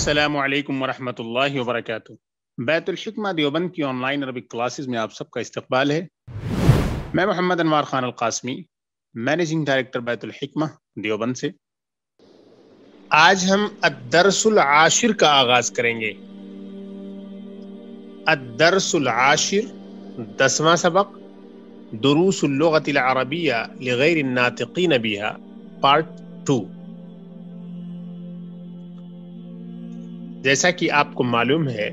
السلام علیکم ورحمۃ اللہ وبرکاتہ۔ بیت الحکمہ دیوبند کی آن لائن عربک کلاسز میں آپ سب کا استقبال ہے۔ میں محمد انوار خان القاسمی، مینیجنگ ڈائریکٹر بیت الحکمہ دیوبند سے۔ آج ہم الدرس العاشر کا آغاز کریں گے۔ الدرس العاشر 10واں سبق، دروس اللغة العربیہ لغیر الناطقین بها پارٹ 2۔ جیسا کہ آپ کو معلوم ہے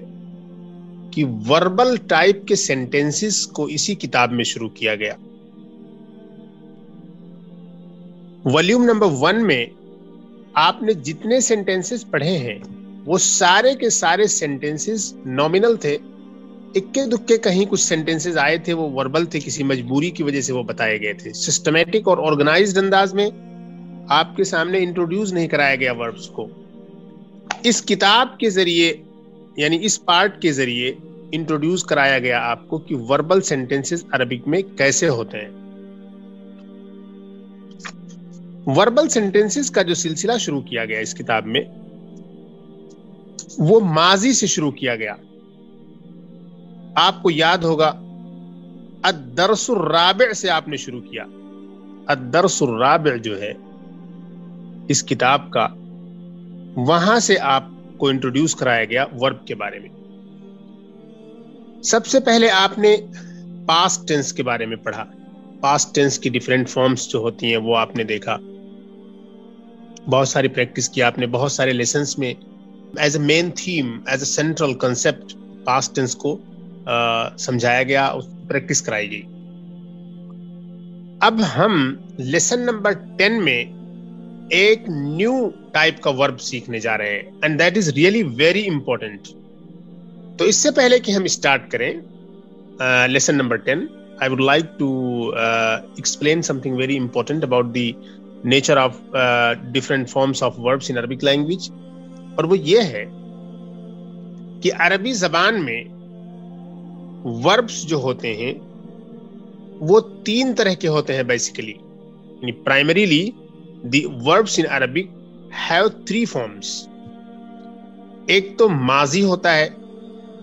کہ وربل ٹائپ کے سینٹینسز کو اسی کتاب میں شروع کیا گیا۔ والیوم نمبر 1 میں آپ نے جتنے سینٹینسز پڑھے ہیں وہ سارے کے سارے سینٹینسز نومینل تھے۔ اکے دکے کہیں کچھ سینٹینسز آئے تھے، وہ وربل تھے، کسی مجبوری کی وجہ سے وہ بتائے گئے تھے۔ سسٹمیٹک اور آرگنائزڈ انداز میں آپ کے سامنے انٹروڈیوس نہیں کرایا گیا وربس کو۔ اس کتاب کے ذریعے یعنی اس پارٹ کے ذریعے انٹروڈیوس کرایا گیا آپ کو کہ وربل سینٹینسز عربک میں کیسے ہوتے ہیں۔ وربل سینٹینسز کا جو سلسلہ شروع کیا گیا اس کتاب میں، وہ ماضی سے شروع کیا گیا۔ آپ کو یاد ہوگا الدرس الرابع سے آپ نے شروع کیا۔ الدرس الرابع جو ہے اس کتاب کا، وہاں سے آپ کو انٹروڈیوس کرایا گیا ورب کے بارے میں۔ سب سے پہلے آپ نے پاسٹ ٹینس کے بارے میں پڑھا۔ پاسٹ ٹینس کی ڈیفرنٹ فارمز جو ہوتی ہیں وہ آپ نے دیکھا، بہت ساری پریکٹس کی آپ نے، بہت سارے لیسنز میں as a main theme, as a central concept past tense کو سمجھایا گیا، اس کی پریکٹس کرائی گئی۔ اب ہم لیسن نمبر 10 میں ایک نیو ٹائپ کا ورب سیکھنے جا رہے ہیں، and that is really very important. تو اس سے پہلے کہ ہم اسٹارٹ کریں lesson number 10، I would like to explain something very important about the nature of different forms of verbs in Arabic language، اور وہ یہ ہے کہ عربی زبان میں verbs جو ہوتے ہیں وہ 3 طرح کے ہوتے ہیں بیسیکلی، یعنی primarily the verbs in Arabic have 3 forms۔ ایک تو ماضی ہوتا ہے،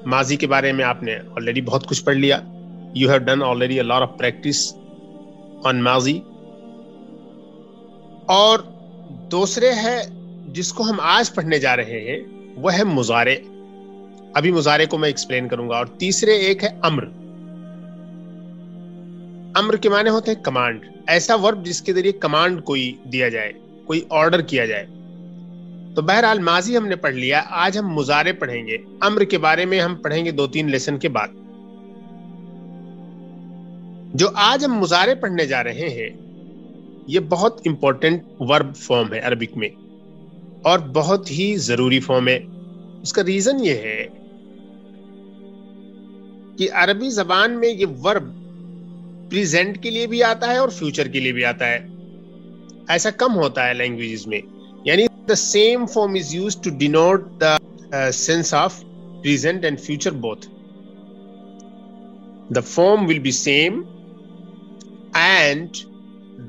ماضی کے بارے میں آپ نے already بہت کچھ پڑھ لیا۔ You have done already a lot of practice on ماضی۔ اور دوسرے ہے جس کو ہم آج پڑھنے جا رہے ہیں، وہ ہے مضارع۔ ابھی مضارع کو میں ایکسپلین کروں گا۔ اور تیسرے ایک ہے امر۔ امر کے معنی ہوتے ہیں کمانڈ، ایسا ورب جس کے ذریعے کمانڈ کوئی دیا جائے، کوئی آرڈر کیا جائے۔ تو بہرحال ماضی ہم نے پڑھ لیا، آج ہم مضارع پڑھیں گے۔ امر کے بارے میں ہم پڑھیں گے 2-3 لیسن کے بعد۔ جو آج ہم مضارع پڑھنے جا رہے ہیں یہ بہت امپورٹنٹ ورب فارم ہے عربک میں، اور بہت ہی ضروری فارم ہے۔ اس کا ریزن یہ ہے کہ عربی زبان میں یہ ورب پریزنٹ کے لیے بھی آتا ہے اور فیوچر کے لیے بھی آتا ہے۔ ایسا کم ہوتا ہے لینگویجز میں، یعنی the same form is used to denote the sense of present and future both. The form will be same and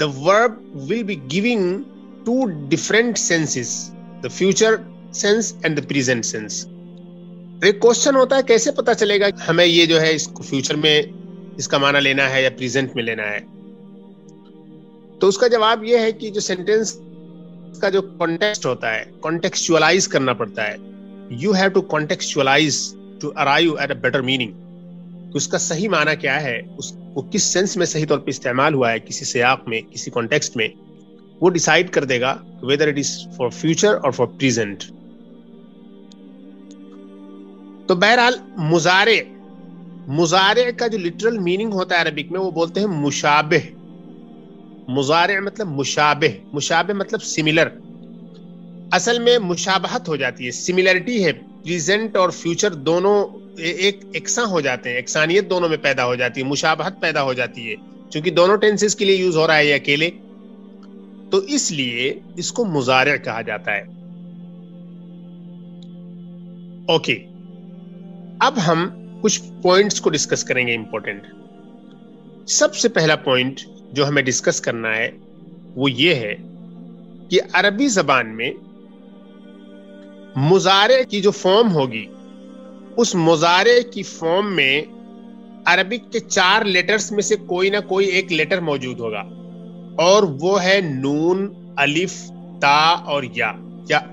the verb will be giving 2 different senses, the future sense and the present sense. ایک question ہوتا ہے کیسے پتا چلے گا ہمیں یہ جو ہے اس کو فیوچر میں اس کا معنی لینا ہے یا پریزنٹ میں لینا ہے؟ تو اس کا جواب یہ ہے کہ جو سینٹینس کا جو کانٹیکسٹ ہوتا ہے، کانٹیکسچوالائز کرنا پڑتا ہے۔ You have to contextualize to arrive at a better meaning. اس کا صحیح معنی کیا ہے، اس کو کس سینس میں صحیح طور پہ استعمال ہوا ہے، کسی سیاق میں، کسی کانٹیکسٹ میں، وہ ڈیسائیڈ کر دے گا whether it is for future or for present۔ تو بہرحال مضارع کا جو لٹرل میننگ ہوتا ہے عربک میں، وہ بولتے ہیں مشابہ۔ مضارع مطلب مشابہ، مشابہ مطلب سملر۔ اصل میں مشابہت ہو جاتی ہے، سملرٹی ہے، پریزنٹ اور فیوچر دونوں ایک یکساں ہو جاتے ہیں، یکسانیت دونوں میں پیدا ہو جاتی ہے، مشابہت پیدا ہو جاتی ہے، چونکہ دونوں ٹینسز کے لیے یوز ہو رہا ہے یہ اکیلے، تو اس لیے اس کو مضارع کہا جاتا ہے۔ اوکے، اب ہم کچھ پوائنٹس کو ڈسکس کریں گے امپورٹنٹ۔ سب سے پہلا پوائنٹ جو ہمیں ڈسکس کرنا ہے وہ یہ ہے کہ عربی زبان میں مضارع کی جو فارم ہوگی اس مضارع کی فارم میں عربک کے 4 لیٹرز میں سے کوئی نہ کوئی ایک لیٹر موجود ہوگا اور وہ ہے نون، الف، تا اور یا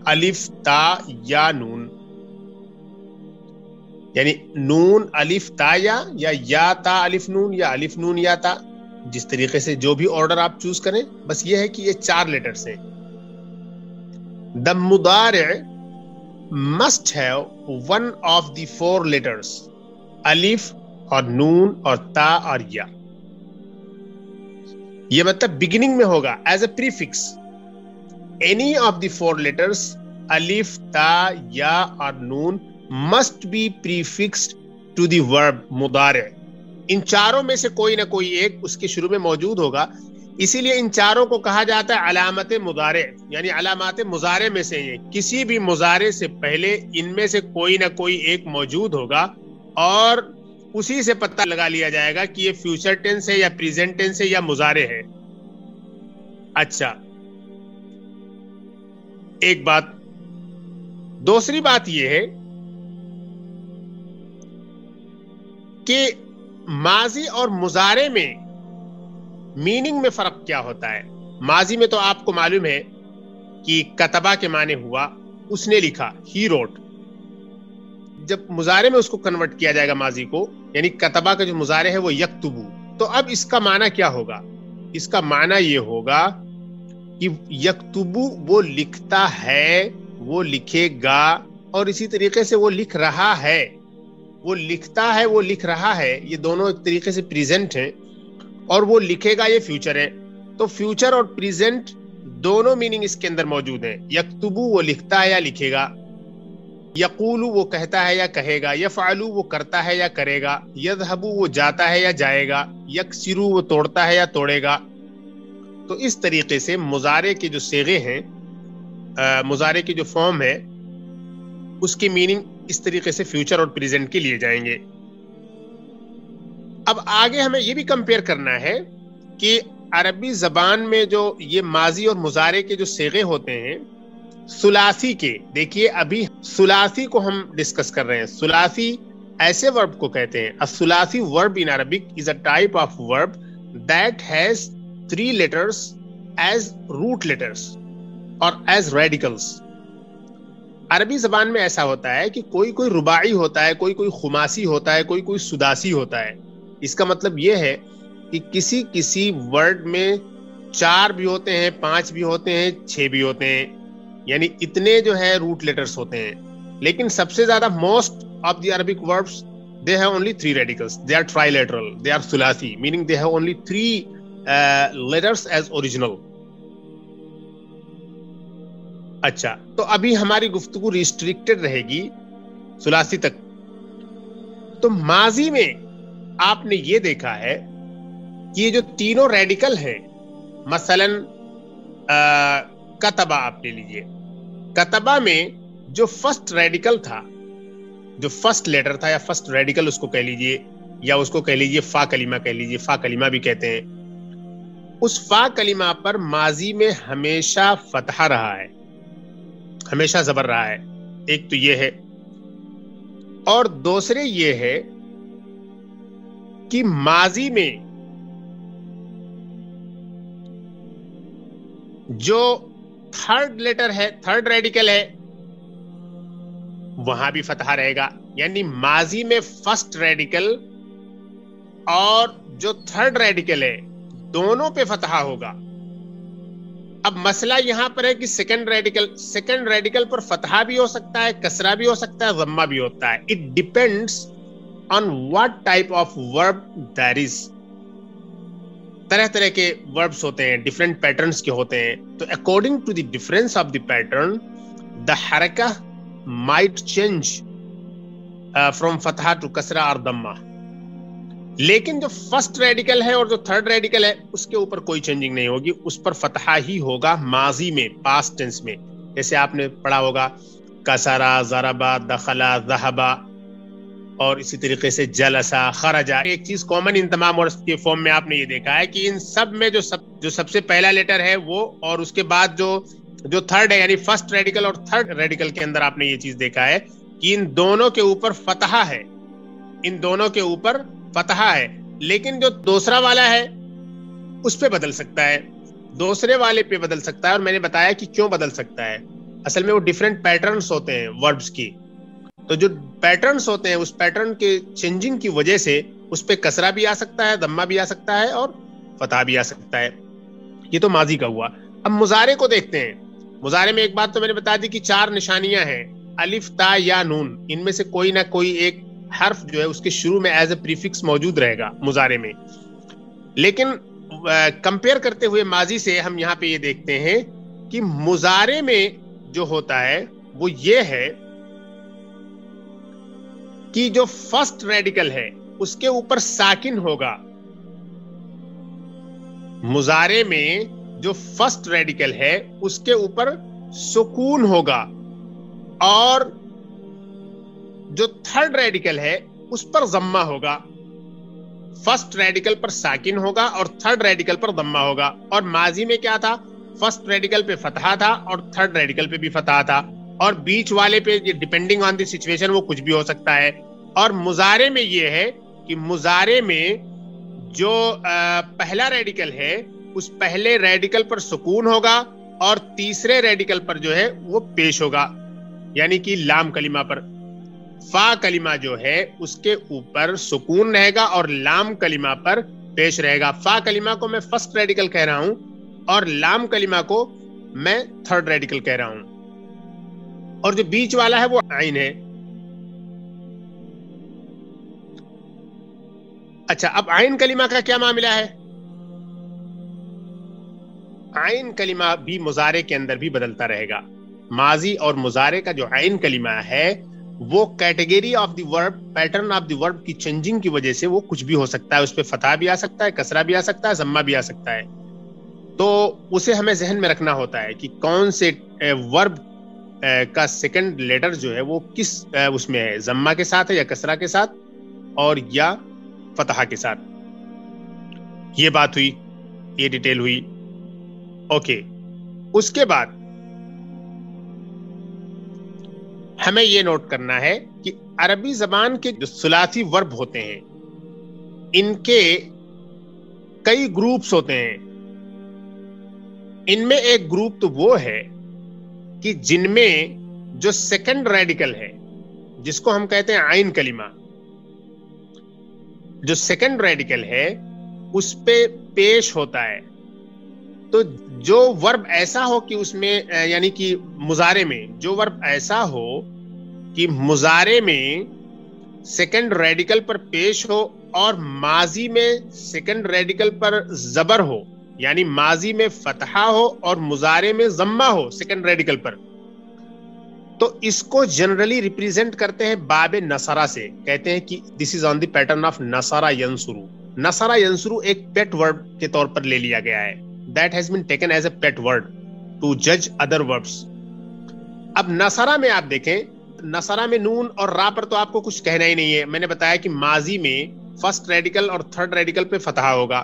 الف تا یا نون، یعنی نون الف تا یا تا الف نون یا الف نون یا تا، جس طریقے سے جو بھی آرڈر آپ چوز کریں، بس یہ ہے کہ یہ 4 لیٹرز ہیں. The مضارع must have one of the 4 letters الف اور نون اور تا اور یا. یہ مطلب بگننگ میں ہوگا as a prefix. Any of the 4 letters الف، تا، یا اور نون must be prefixed to the verb مضارع. ان چاروں میں سے کوئی نہ کوئی ایک اس کے شروع میں موجود ہوگا، اسی لیے ان چاروں کو کہا جاتا ہے علامت مضارع، یعنی علامات مضارع میں سے یہ کسی بھی مضارع سے پہلے ان میں سے کوئی نہ کوئی ایک موجود ہوگا اور اسی سے پتہ لگا لیا جائے گا کہ یہ فیوچر ٹینس ہے یا پریزنٹ ٹینس ہے یا مضارع ہے. اچھا، ایک بات. دوسری بات یہ ہے کہ ماضی اور مضارع میں میننگ میں فرق کیا ہوتا ہے. ماضی میں تو آپ کو معلوم ہے کہ کتبہ کے معنی ہوا اس نے لکھا، ہی روٹ. جب مضارع میں اس کو کنورٹ کیا جائے گا ماضی کو، یعنی کتبہ کا جو مضارع ہے وہ یکتبو، تو اب اس کا معنی کیا ہوگا؟ اس کا معنی یہ ہوگا کہ یکتبو وہ لکھتا ہے، وہ لکھے گا، اور اسی طریقے سے وہ لکھ رہا ہے. وہ لکھتا ہے، وہ لکھ رہا ہے، یہ دونوں ایک طریقے سے پریزنٹ ہیں، اور وہ لکھے گا یہ فیوچر ہے. تو فیوچر اور پریزنٹ دونوں میننگ اس کے اندر موجود ہیں. یکتبو وہ لکھتا ہے یا لکھے گا، یقولو وہ کہتا ہے یا کہے گا، یفعلو وہ کرتا ہے یا کرے گا، یذهبو وہ جاتا ہے یا جائے گا، یکسرو وہ توڑتا ہے یا توڑے گا. تو اس طریقے سے مضارع کے جو صیغے ہیں، مضارع کی جو فارم ہے، اس کی میننگ اس طریقے سے فیوچر اور پریزنٹ کے لیے جائیں گے. اب آگے ہمیں یہ بھی کمپیئر کرنا ہے کہ عربی زبان میں جو یہ ماضی اور مضارع کے جو صیغے ہوتے ہیں ثلاثی کے، دیکھیے ابھی ثلاثی کو ہم ڈسکس کر رہے ہیں. ثلاثی ایسے ورب کو کہتے ہیں. الثلاثی ورب in Arabic is a type of verb that has 3 letters as root letters اور as radicals. عربی زبان میں ایسا ہوتا ہے کہ کوئی رباعی ہوتا ہے، کوئی خماسی ہوتا ہے، کوئی سداسی ہوتا ہے. اس کا مطلب یہ ہے کہ کسی ورڈ میں 4 بھی ہوتے ہیں، 5 بھی ہوتے ہیں، 6 بھی ہوتے ہیں، یعنی اتنے جو ہے روٹ لیٹرز ہوتے ہیں. لیکن سب سے زیادہ most of the Arabic verbs they have only 3 radicals. They are trilateral. They are thulathi, meaning they have only 3 letters as original. اچھا، تو ابھی ہماری گفتگو ریسٹرکٹڈ رہے گی ثلاثی تک. تو ماضی میں آپ نے یہ دیکھا ہے کہ یہ جو تینوں ریڈیکل ہیں، مثلا کتبہ آپ لے لیجئے. کتبہ میں جو فرسٹ ریڈیکل تھا، جو فرسٹ لیٹر تھا یا فرسٹ ریڈیکل اس کو کہہ لیجئے، یا اس کو کہہ لیجئے فا کلمہ کہہ لیجئے، فا کلمہ بھی کہتے ہیں. اس فا کلمہ پر ماضی میں ہمیشہ فتحہ رہا ہے، ہمیشہ زبر رہا ہے. ایک تو یہ ہے، اور دوسرے یہ ہے کہ ماضی میں جو تھرڈ لیٹر ہے، تھرڈ ریڈیکل ہے، وہاں بھی فتحہ رہے گا. یعنی ماضی میں فرسٹ ریڈیکل اور جو تھرڈ ریڈیکل ہے دونوں پہ فتحہ ہوگا. اب مسئلہ یہاں پر ہے کہ سیکنڈ ریڈیکل پر فتحہ بھی ہو سکتا ہے، کسرہ بھی ہو سکتا ہے، ضمہ بھی ہوتا ہے. It depends on what type of verb that is. طرح طرح کے وربس ہوتے ہیں، ڈفرینٹ پیٹرنس کے ہوتے ہیں. تو according to the difference of the pattern the حرکہ might change from فتحہ to کسرہ اور ضمہ. لیکن جو فرسٹ ریڈیکل ہے اور جو تھرڈ ریڈیکل ہے اس کے اوپر کوئی چینجنگ نہیں ہوگی، اس پر فتحہ ہی ہوگا ماضی میں، پاسٹ ٹینس میں. جیسے آپ نے پڑھا ہوگا کسرہ، ضربہ، دخلہ، ذہبہ، اور اسی طریقے سے جلسہ، خرجہ. ایک چیز کامن ان تمام ورڈز کے فارم میں آپ نے یہ دیکھا ہے کہ ان سب میں جو سب سے پہلا لیٹر ہے وہ، اور اس کے بعد جو جو تھرڈ ہے یعنی فرسٹ ریڈیکل اور تھرڈ ریڈیکل کے اندر آپ نے یہ چیز دیکھا ہے کہ ان دونوں کے اوپر فتحہ ہے، ان دونوں کے اوپر فتحہ ہے، لیکن جو دوسرا والا ہے اس پہ بدل سکتا ہے، دوسرے والے پہ بدل سکتا ہے. اور میں نے بتایا کہ کیوں بدل سکتا ہے. اصل میں وہ ڈیفرنٹ پیٹرنز ہوتے ہیں وربز کی، تو جو پیٹرنز ہوتے ہیں اس پیٹرن کے چینجنگ کی وجہ سے اس پہ کسرہ بھی آ سکتا ہے، ضمہ بھی آ سکتا ہے اور فتح بھی آ سکتا ہے. یہ تو ماضی کا ہوا. اب مضارع کو دیکھتے ہیں. مضارع میں ایک بات تو میں نے بتا دی کہ 4 نشانیاں ہیں، الف تا یا نون، ان میں سے کوئی نہ کوئی ایک حرف جو ہے اس کے شروع میں ایز اے پریفکس موجود رہے گا مضارع میں. لیکن کمپیئر کرتے ہوئے ماضی سے ہم یہاں پہ یہ دیکھتے ہیں کہ مضارع میں جو ہوتا ہے وہ یہ ہے کہ جو فرسٹ ریڈیکل ہے اس کے اوپر ساکن ہوگا. مضارع میں جو فرسٹ ریڈیکل ہے اس کے اوپر سکون ہوگا، اور جو تھرڈ ریڈیکل ہے اس پر ضمہ ہوگا. فرسٹ ریڈیکل پر ساکن ہوگا اور تھرڈ ریڈیکل پر ضمہ ہوگا. اور ماضی میں کیا تھا؟ فرسٹ ریڈیکل پہ فتحہ تھا اور تھرڈ ریڈیکل پہ بھی فتحہ تھا، اور بیچ والے پہ ڈیپینڈنگ آن دی سچویشن وہ کچھ بھی ہو سکتا ہے. اور مضارع میں یہ ہے کہ مضارع میں جو پہلا ریڈیکل ہے اس پہلے ریڈیکل پر سکون ہوگا اور تیسرے ریڈیکل پر جو ہے وہ پیش ہوگا، یعنی کہ لام کلمہ پر. فا کلمہ جو ہے اس کے اوپر سکون رہے گا اور لام کلمہ پر پیش رہے گا. فا کلمہ کو میں فرسٹ ریڈیکل کہہ رہا ہوں اور لام کلمہ کو میں تھرڈ ریڈیکل کہہ رہا ہوں، اور جو بیچ والا ہے وہ عین ہے. اچھا، اب عین کلمہ کا کیا معاملہ ہے؟ عین کلمہ بھی مضارع کے اندر بھی بدلتا رہے گا. ماضی اور مضارع کا جو عین کلمہ ہے وہ کیٹیگری آف دی ورب، پیٹرن آف دی ورب کی چینجنگ کی وجہ سے وہ کچھ بھی ہو سکتا ہے. اس پہ فتح بھی آ سکتا ہے، کسرہ بھی آ سکتا ہے، ضمہ بھی آ سکتا ہے. تو اسے ہمیں ذہن میں رکھنا ہوتا ہے کہ کون سے ورب کا سیکنڈ لیٹر جو ہے وہ کس اس میں ہے، ضمہ کے ساتھ ہے یا کسرہ کے ساتھ اور یا فتحہ کے ساتھ. یہ بات ہوئی، یہ ڈیٹیل ہوئی. اوکے، اس کے بعد ہمیں یہ نوٹ کرنا ہے کہ عربی زبان کے جو ثلاثی ورب ہوتے ہیں ان کے کئی گروپس ہوتے ہیں. ان میں ایک گروپ تو وہ ہے کہ جن میں جو سیکنڈ ریڈیکل ہے جس کو ہم کہتے ہیں عین کلمہ، جو سیکنڈ ریڈیکل ہے اس پہ پیش ہوتا ہے. تو جو ورب ایسا ہو کہ اس میں یعنی کہ مضارع میں جو ورب ایسا ہو کہ مضارع میں سیکنڈ ریڈیکل پر پیش ہو اور ماضی میں سیکنڈ ریڈیکل پر زبر ہو، یعنی ماضی میں فتحہ ہو اور مضارع میں ضمہ ہو سیکنڈ ریڈیکل پر، تو اس کو جنرلی ریپریزنٹ کرتے ہیں باب نصرہ سے. کہتے ہیں کہ دس از آن دی پیٹرن آف نصرہ ینصرو. نصرہ ینصرو ایک پیٹ ورڈ کے طور پر لے لیا گیا ہے. That has been taken as a pet word to judge other verbs. اب نصرہ میں آپ دیکھیں، نصرہ میں نون اور را پر تو آپ کو کچھ کہنا ہی نہیں ہے. میں نے بتایا کہ ماضی میں فرسٹ ریڈیکل اور تھرڈ ریڈیکل پہ فتحہ ہوگا.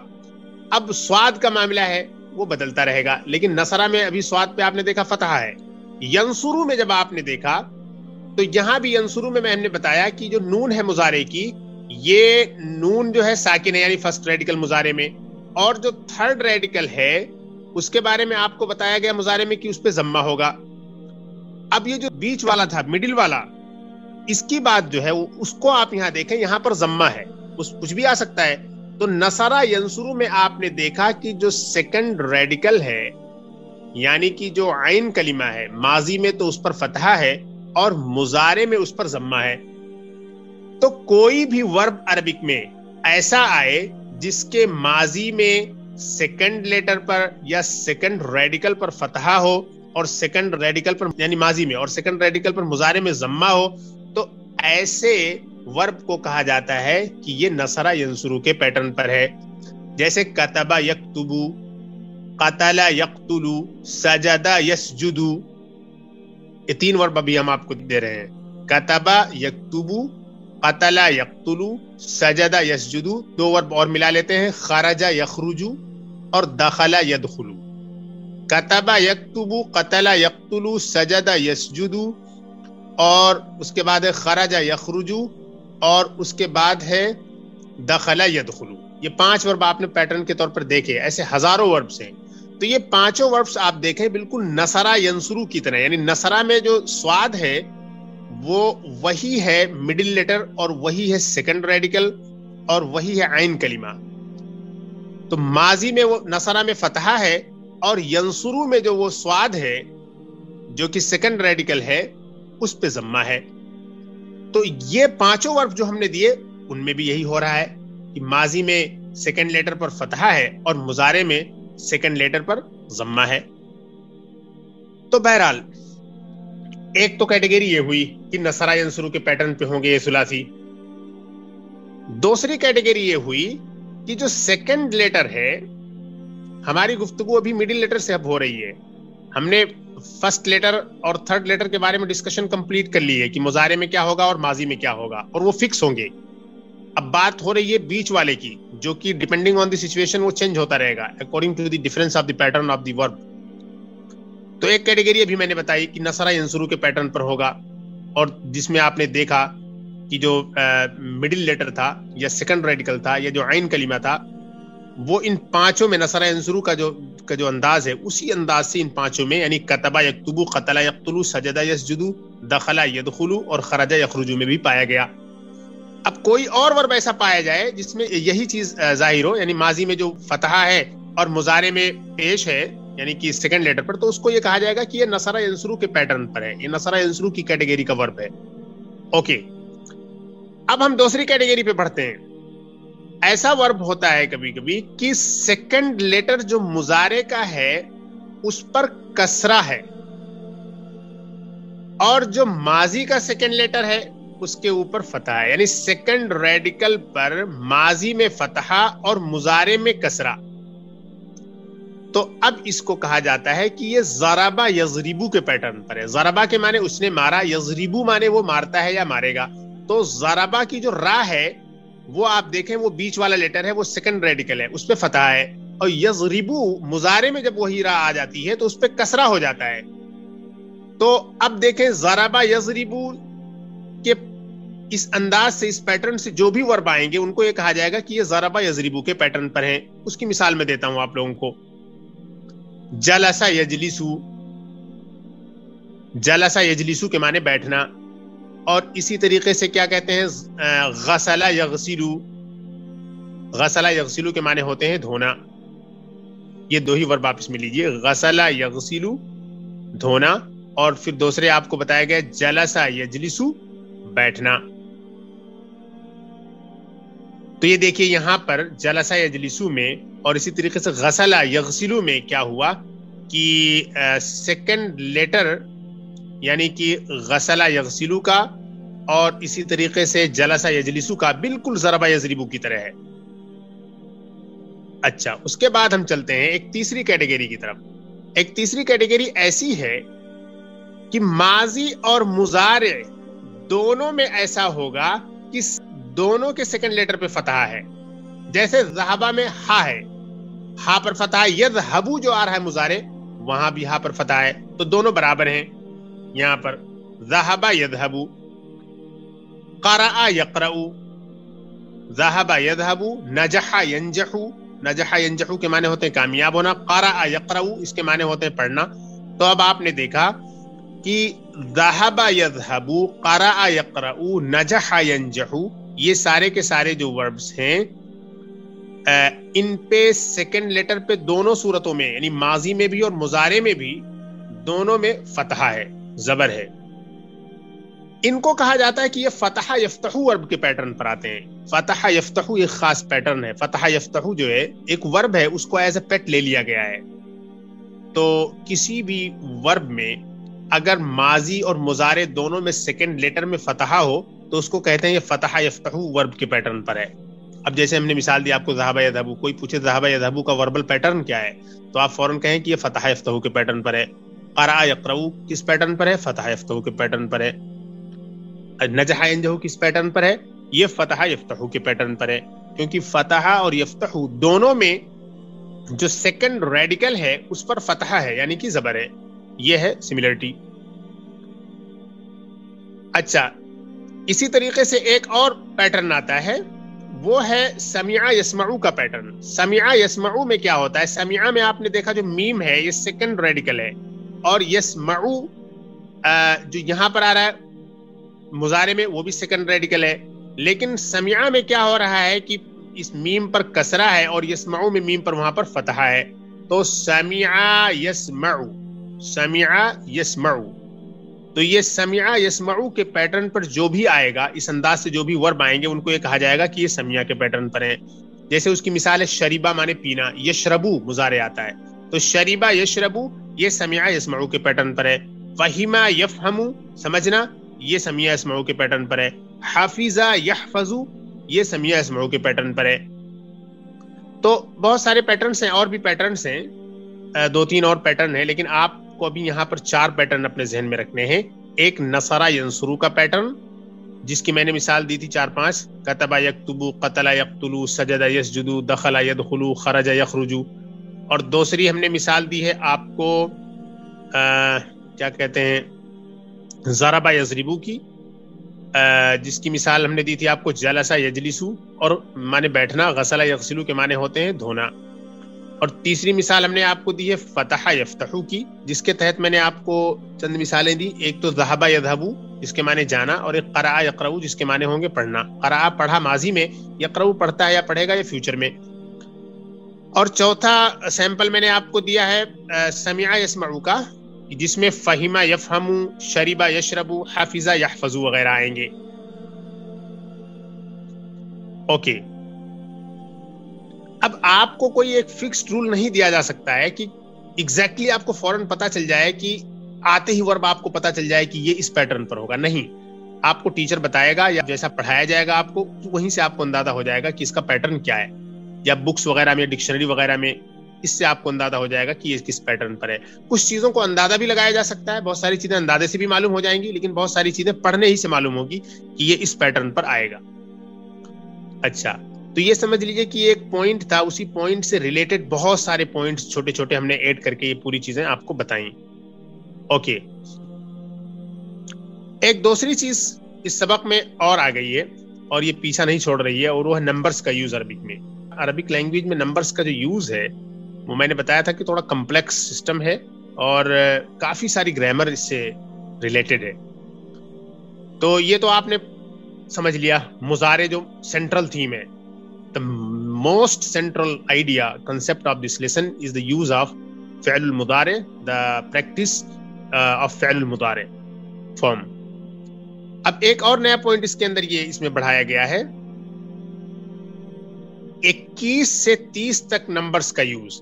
اب سواد کا معاملہ ہے وہ بدلتا رہے گا، لیکن نصرہ میں ابھی سواد پہ آپ نے دیکھا فتحہ ہے. ینصرو میں جب آپ نے دیکھا تو یہاں بھی ینصرو میں ہم نے بتایا کہ جو نون ہے مضارع کی، یہ نون جو ہے ساکن ہے یعنی فرسٹ ریڈیکل مضارع میں، اور جو تھرڈ ریڈیکل ہے اس کے بارے میں آپ کو بتایا گیا مضارع میں کہ اس پہ ضمہ ہوگا. اب یہ جو بیچ والا تھا، مڈل والا، اس کی بات جو ہے اس کو آپ یہاں دیکھیں، یہاں پر ضمہ ہے، کچھ بھی آ سکتا ہے. تو نصرہ ینصرو میں آپ نے دیکھا کہ جو سیکنڈ ریڈیکل ہے یعنی کہ جو عین کلمہ ہے، ماضی میں تو اس پر فتحہ ہے اور مضارع میں اس پر ضمہ ہے. تو کوئی بھی ورب عربک میں ایسا آئے جس کے ماضی میں سیکنڈ لیٹر پر یا سیکنڈ ریڈیکل پر فتحہ ہو اور سیکنڈ ریڈیکل پر یعنی ماضی میں اور سیکنڈ ریڈیکل پر مضارع میں ضمہ ہو، تو ایسے ورب کو کہا جاتا ہے کہ یہ نصرہ ینصرو کے پیٹرن پر ہے. جیسے کتب یکتب، قتل یقتل، سجد یسجد. یہ 3 ورب ابھی ہم آپ کو دے رہے ہیں. کتب یکتب، قتل یقتل، سجد یسجد. 2 ورب اور ملا لیتے ہیں، خرج یخرج اور دخل یدخل. کتبا یکتبو، قتل یقتلو، سجد یسجدو، اور اس کے بعد ہے خرج یخرجو، اور اس کے بعد ہے دخل یدخلو. یہ 5 ورب آپ نے پیٹرن کے طور پر دیکھے. ایسے ہزاروں وربس ہیں. تو یہ 5 وربس آپ دیکھیں بالکل نصرہ ینصرو کی طرح، یعنی نصرہ میں جو سواد ہے وہ وہی ہے مڈل لیٹر، اور وہی ہے سیکنڈ ریڈیکل، اور وہی ہے عین کلمہ. تو ماضی میں وہ نصرہ میں فتحہ ہے، اور ینصرو میں جو وہ سواد ہے جو کہ سیکنڈ ریڈیکل ہے اس پہ ضمہ ہے. تو یہ 5 ورب جو ہم نے دیے ان میں بھی یہی ہو رہا ہے کہ ماضی میں سیکنڈ لیٹر پر فتحہ ہے اور مضارع میں سیکنڈ لیٹر پر ضمہ ہے. تو بہرحال ایک تو کیٹیگری یہ ہوئی کہ نصرہ ینصرو کے پیٹرن پہ ہوں گے یہ ثلاثی. دوسری کیٹیگری یہ ہوئی کہ جو سیکنڈ لیٹر ہے، ہماری گفتگو ابھی مڈل لیٹر سے اب ہو رہی ہے. ہم نے فرسٹ لیٹر اور تھرڈ لیٹر کے بارے میں ڈسکشن کمپلیٹ کر لی ہے کہ مضارع میں کیا ہوگا اور ماضی میں کیا ہوگا، اور وہ فکس ہوں گے. اب بات ہو رہی ہے بیچ والے کی، جو کہ ڈیپینڈنگ آن دی سچویشن وہ چینج ہوتا رہے گا according to the difference of the pattern of the verb. تو ایک کیٹیگری ابھی میں نے بتائی کہ نصرہ ینصرو کے پیٹرن پر ہوگا، اور جس میں آپ نے دیکھا کہ جو مڈل لیٹر تھا یا سیکنڈ ریڈیکل تھا یا جو عین کلمہ تھا، وہ ان 5 میں نصرہ ینصرو کا جو انداز ہے اسی انداز سے ان 5 میں، یعنی کتبہ یکتبو، قتل یقتلو، سجد یسجدو، دخل یدخلو اور خرج یخرجو میں بھی پایا گیا. اب کوئی اور ورب ایسا پایا جائے جس میں یہی چیز ظاہر ہو، یعنی ماضی میں جو فتحہ ہے اور مضارع میں پیش ہے یعنی کہ سیکنڈ لیٹر پر، تو اس کو یہ کہا جائے گا کہ یہ نصرہ ینصرو کے پیٹرن پر ہے، یہ نصرہ ینصرو کی کیٹیگری کا ورب ہے. اوکے، اب ہم دوسری کیٹیگری پہ بڑھتے ہیں. ایسا ورب ہوتا ہے کبھی کبھی کہ سیکنڈ لیٹر جو مضارع کا ہے اس پر کسرہ ہے، اور جو ماضی کا سیکنڈ لیٹر ہے اس کے اوپر فتحہ ہے، یعنی سیکنڈ ریڈیکل پر ماضی میں فتحہ اور مضارع میں کسرہ. تو اب اس کو کہا جاتا ہے کہ یہ ضربہ یضربو کے پیٹرن پر ہے. ضربہ کے معنی اس نے مارا، یضربو معنی وہ مارتا ہے یا مارے گا. تو ضربہ کی جو را ہے وہ آپ دیکھیں وہ بیچ والا لیٹر ہے، وہ سیکنڈ ریڈیکل ہے، اس پہ فتحہ ہے. اور یضربو مضارع میں جب وہی را آ جاتی ہے تو اس پہ کسرہ ہو جاتا ہے. تو اب دیکھیں ضربہ یضربو کے اس انداز سے، اس پیٹرن سے جو بھی ورب آئیں گے ان کو یہ کہا جائے گا کہ یہ ضربہ یضربو کے پیٹرن پر ہیں. اس کی مثال میں دیتا ہوں آپ لوگوں کو. جلسہ یجلسو، جلسہ یجلسو کے معنی بیٹھنا. اور اسی طریقے سے کیا کہتے ہیں، غسل یغسلو، غسل یغسلو کے معنی ہوتے ہیں دھونا. یہ 2 ہی ورب آپ اس میں لیجئے، غسل یغسلو دھونا، اور پھر دوسرے آپ کو بتایا گیا جلسہ یجلسو بیٹھنا. تو یہ دیکھیے یہاں پر جلسہ یجلسو میں اور اسی طریقے سے غسل یغسلو میں کیا ہوا کہ سیکنڈ لیٹر یعنی کہ غسل یغسلو کا اور اسی طریقے سے جلسہ یجلسو کا بالکل ضربہ یضربو کی طرح ہے. اچھا، اس کے بعد ہم چلتے ہیں ایک تیسری کیٹیگری کی طرف. ایک تیسری کیٹیگری ایسی ہے کہ ماضی اور مضارع دونوں میں ایسا ہوگا کہ دونوں کے سیکنڈ لیٹر پہ فتحہ ہے. جیسے ذہبہ میں ہا ہے، ہا پر فتحہ. یذہبو جو آ رہا ہے مضارع، وہاں بھی ہا پر فتحہ ہے. تو دونوں برابر ہیں یہاں پر. ذہبہ یذہبو، قرأ یقرأو، ذہب یذہب، نجح ینجح. نجح ینجح کے معنی ہوتے ہیں کامیاب ہونا. قرأ یقرأ اس کے معنی ہوتے ہیں پڑھنا. تو اب آپ نے دیکھا کہ ذہب یذہب، قرأ یقرأ، نجح ینجح، یہ سارے کے سارے جو وربس ہیں ان پہ سیکنڈ لیٹر پہ دونوں صورتوں میں یعنی ماضی میں بھی اور مضارع میں بھی دونوں میں فتحہ ہے، زبر ہے. ان کو کہا جاتا ہے کہ یہ فتح یفتح ورب کے پیٹرن پر آتے ہیں. فتح یفتح ایک خاص پیٹرن ہے. فتح یفتح جو ہے ایک ورب ہے، اس کو ایز اے پیٹ لے لیا گیا ہے. تو کسی بھی ورب میں اگر ماضی اور مضارع دونوں میں سیکنڈ لیٹر میں فتحہ ہو تو اس کو کہتے ہیں یہ فتح یفتح ورب کے پیٹرن پر ہے. اب جیسے ہم نے مثال دی آپ کو ذہب یذهب، کوئی پوچھے ذہب یذهب کا وربل پیٹرن کیا ہے تو آپ فوراً کہیں کہ یہ فتح یفتح کے پیٹرن پر ہے. قرأ یقرأ کس پیٹرن پر ہے؟ فتح یفتح کے پیٹرن پر ہے. نجح ینجح کس پیٹرن پر ہے؟ یہ فتح یفتح کے پیٹرن پر ہے. کیونکہ فتح اور یفتح دونوں میں جو سیکنڈ ریڈیکل ہے اس پر فتحہ ہے یعنی کہ زبر ہے. یہ ہے سملرٹی. اچھا اسی طریقے سے ایک اور پیٹرن آتا ہے, وہ ہے سمع یسمعو کا پیٹرن. سمع یسمعو میں کیا ہوتا ہے؟ سمع میں آپ نے دیکھا جو میم ہے یہ سیکنڈ ریڈیکل ہے, اور یسمعو جو یہاں پر آ رہا ہے مضارع میں وہ بھی سیکنڈ ریڈیکل ہے. لیکن سمع میں کیا ہو رہا ہے کہ اس میم پر کسرہ ہے اور یسمعو میں میم پر وہاں پر فتحہ ہے. تو سمع یسمعو, سمع یسمعو. تو یہ سمع یسمعو کے پیٹرن پر جو بھی آئے گا, اس انداز سے جو بھی ورب آئیں گے ان کو یہ کہا جائے گا کہ یہ سمع کے پیٹرن پر ہیں. جیسے اس کی مثال ہے شریبہ مانے پینا, یشربو مضارع آتا ہے تو شریبہ یشربو یہ سمع یسمعو کے پیٹرن پر ہے. فہمہ یفہمو سمجھنا یہ سمع یسمعو کے پیٹرن پر ہے. حافظہ یحفظو یہ سمع یسمعو کے پیٹرن پر ہے. تو بہت سارے پیٹرنز ہیں, اور بھی پیٹرنز ہیں, 2-3 اور پیٹرن ہیں, لیکن آپ کو ابھی یہاں پر 4 پیٹرن اپنے ذہن میں رکھنے ہیں. ایک نصرہ ینصرو کا پیٹرن جس کی میں نے مثال دی تھی 4-5, کتبہ یکتبو, قتل یقتلو, سجد یسجدو, دخل یدخلو, خرج یخرجو. اور دوسری ہم نے مثال دی ہے آپ کو کیا کہتے ہیں ضربہ یضربو کی, جس کی مثال ہم نے دی تھی آپ کو جلسہ یجلسو, اور معنی بیٹھنا, غسل یغسلو کے معنی ہوتے ہیں دھونا. اور تیسری مثال ہم نے آپ کو دی ہے فتح یفتحو کی, جس کے تحت میں نے آپ کو چند مثالیں دی. ایک تو ذہب یذہبو جس کے معنی جانا, اور ایک قرأ یقرؤ جس کے معنی ہوں گے پڑھنا. قرأ پڑھا ماضی میں, یقرؤ پڑھتا ہے یا پڑھے گا یا فیوچر میں. اور چوتھا سیمپل میں نے آپ کو دیا ہے سمع یسمعو کا, جس میں فہمہ یفہمو, شریبہ یشربو, حافظہ یحفظو وغیرہ آئیں گے. اوکے, اب آپ کو کوئی ایک فکسڈ رول نہیں دیا جا سکتا ہے کہ ایگزیکٹلی آپ کو فوراً پتا چل جائے کہ آتے ہی ورب آپ کو پتا چل جائے کہ یہ اس پیٹرن پر ہوگا. نہیں, آپ کو ٹیچر بتائے گا یا جیسا پڑھایا جائے گا آپ کو, وہیں سے آپ کو اندازہ ہو جائے گا کہ اس کا پیٹرن کیا ہے, یا بکس وغیرہ میں, ڈکشنری وغیرہ میں, اس سے آپ کو اندازہ ہو جائے گا کہ یہ کس پیٹرن پر ہے. کچھ چیزوں کو اندازہ بھی لگایا جا سکتا ہے, بہت ساری چیزیں اندازے سے بھی معلوم ہو جائیں گی, لیکن بہت ساری چیزیں پڑھنے ہی سے معلوم ہوگی کہ یہ اس پیٹرن پر آئے گا. اچھا, تو یہ سمجھ لیجئے کہ یہ ایک پوائنٹ تھا, اسی پوائنٹ سے ریلیٹڈ بہت سارے پوائنٹس چھوٹے چھوٹے ہم نے ایڈ کر کے یہ پوری چیزیں آپ کو بتائیں. اوکے, ایک دوسری چیز اس سبق میں اور آ گئی ہے, اور یہ پیچھا نہیں چھوڑ رہی ہے, اور وہ ہے نمبرز کا یوز. عربک میں, عربک لینگویج میں نمبرز کا جو یوز ہے وہ میں نے بتایا تھا کہ تھوڑا کمپلیکس سسٹم ہے, اور کافی ساری گرامر اس سے ریلیٹڈ ہے. تو یہ تو آپ نے سمجھ لیا مضارع جو سینٹرل تھیم ہے. The most central idea, concept of this lesson is the use of فعل المضارع, the practice of فعل المضارع form. اب ایک اور نیا پوائنٹ اس کے اندر یہ اس میں بڑھایا گیا ہے, 21 سے 30 تک نمبرز کا یوز.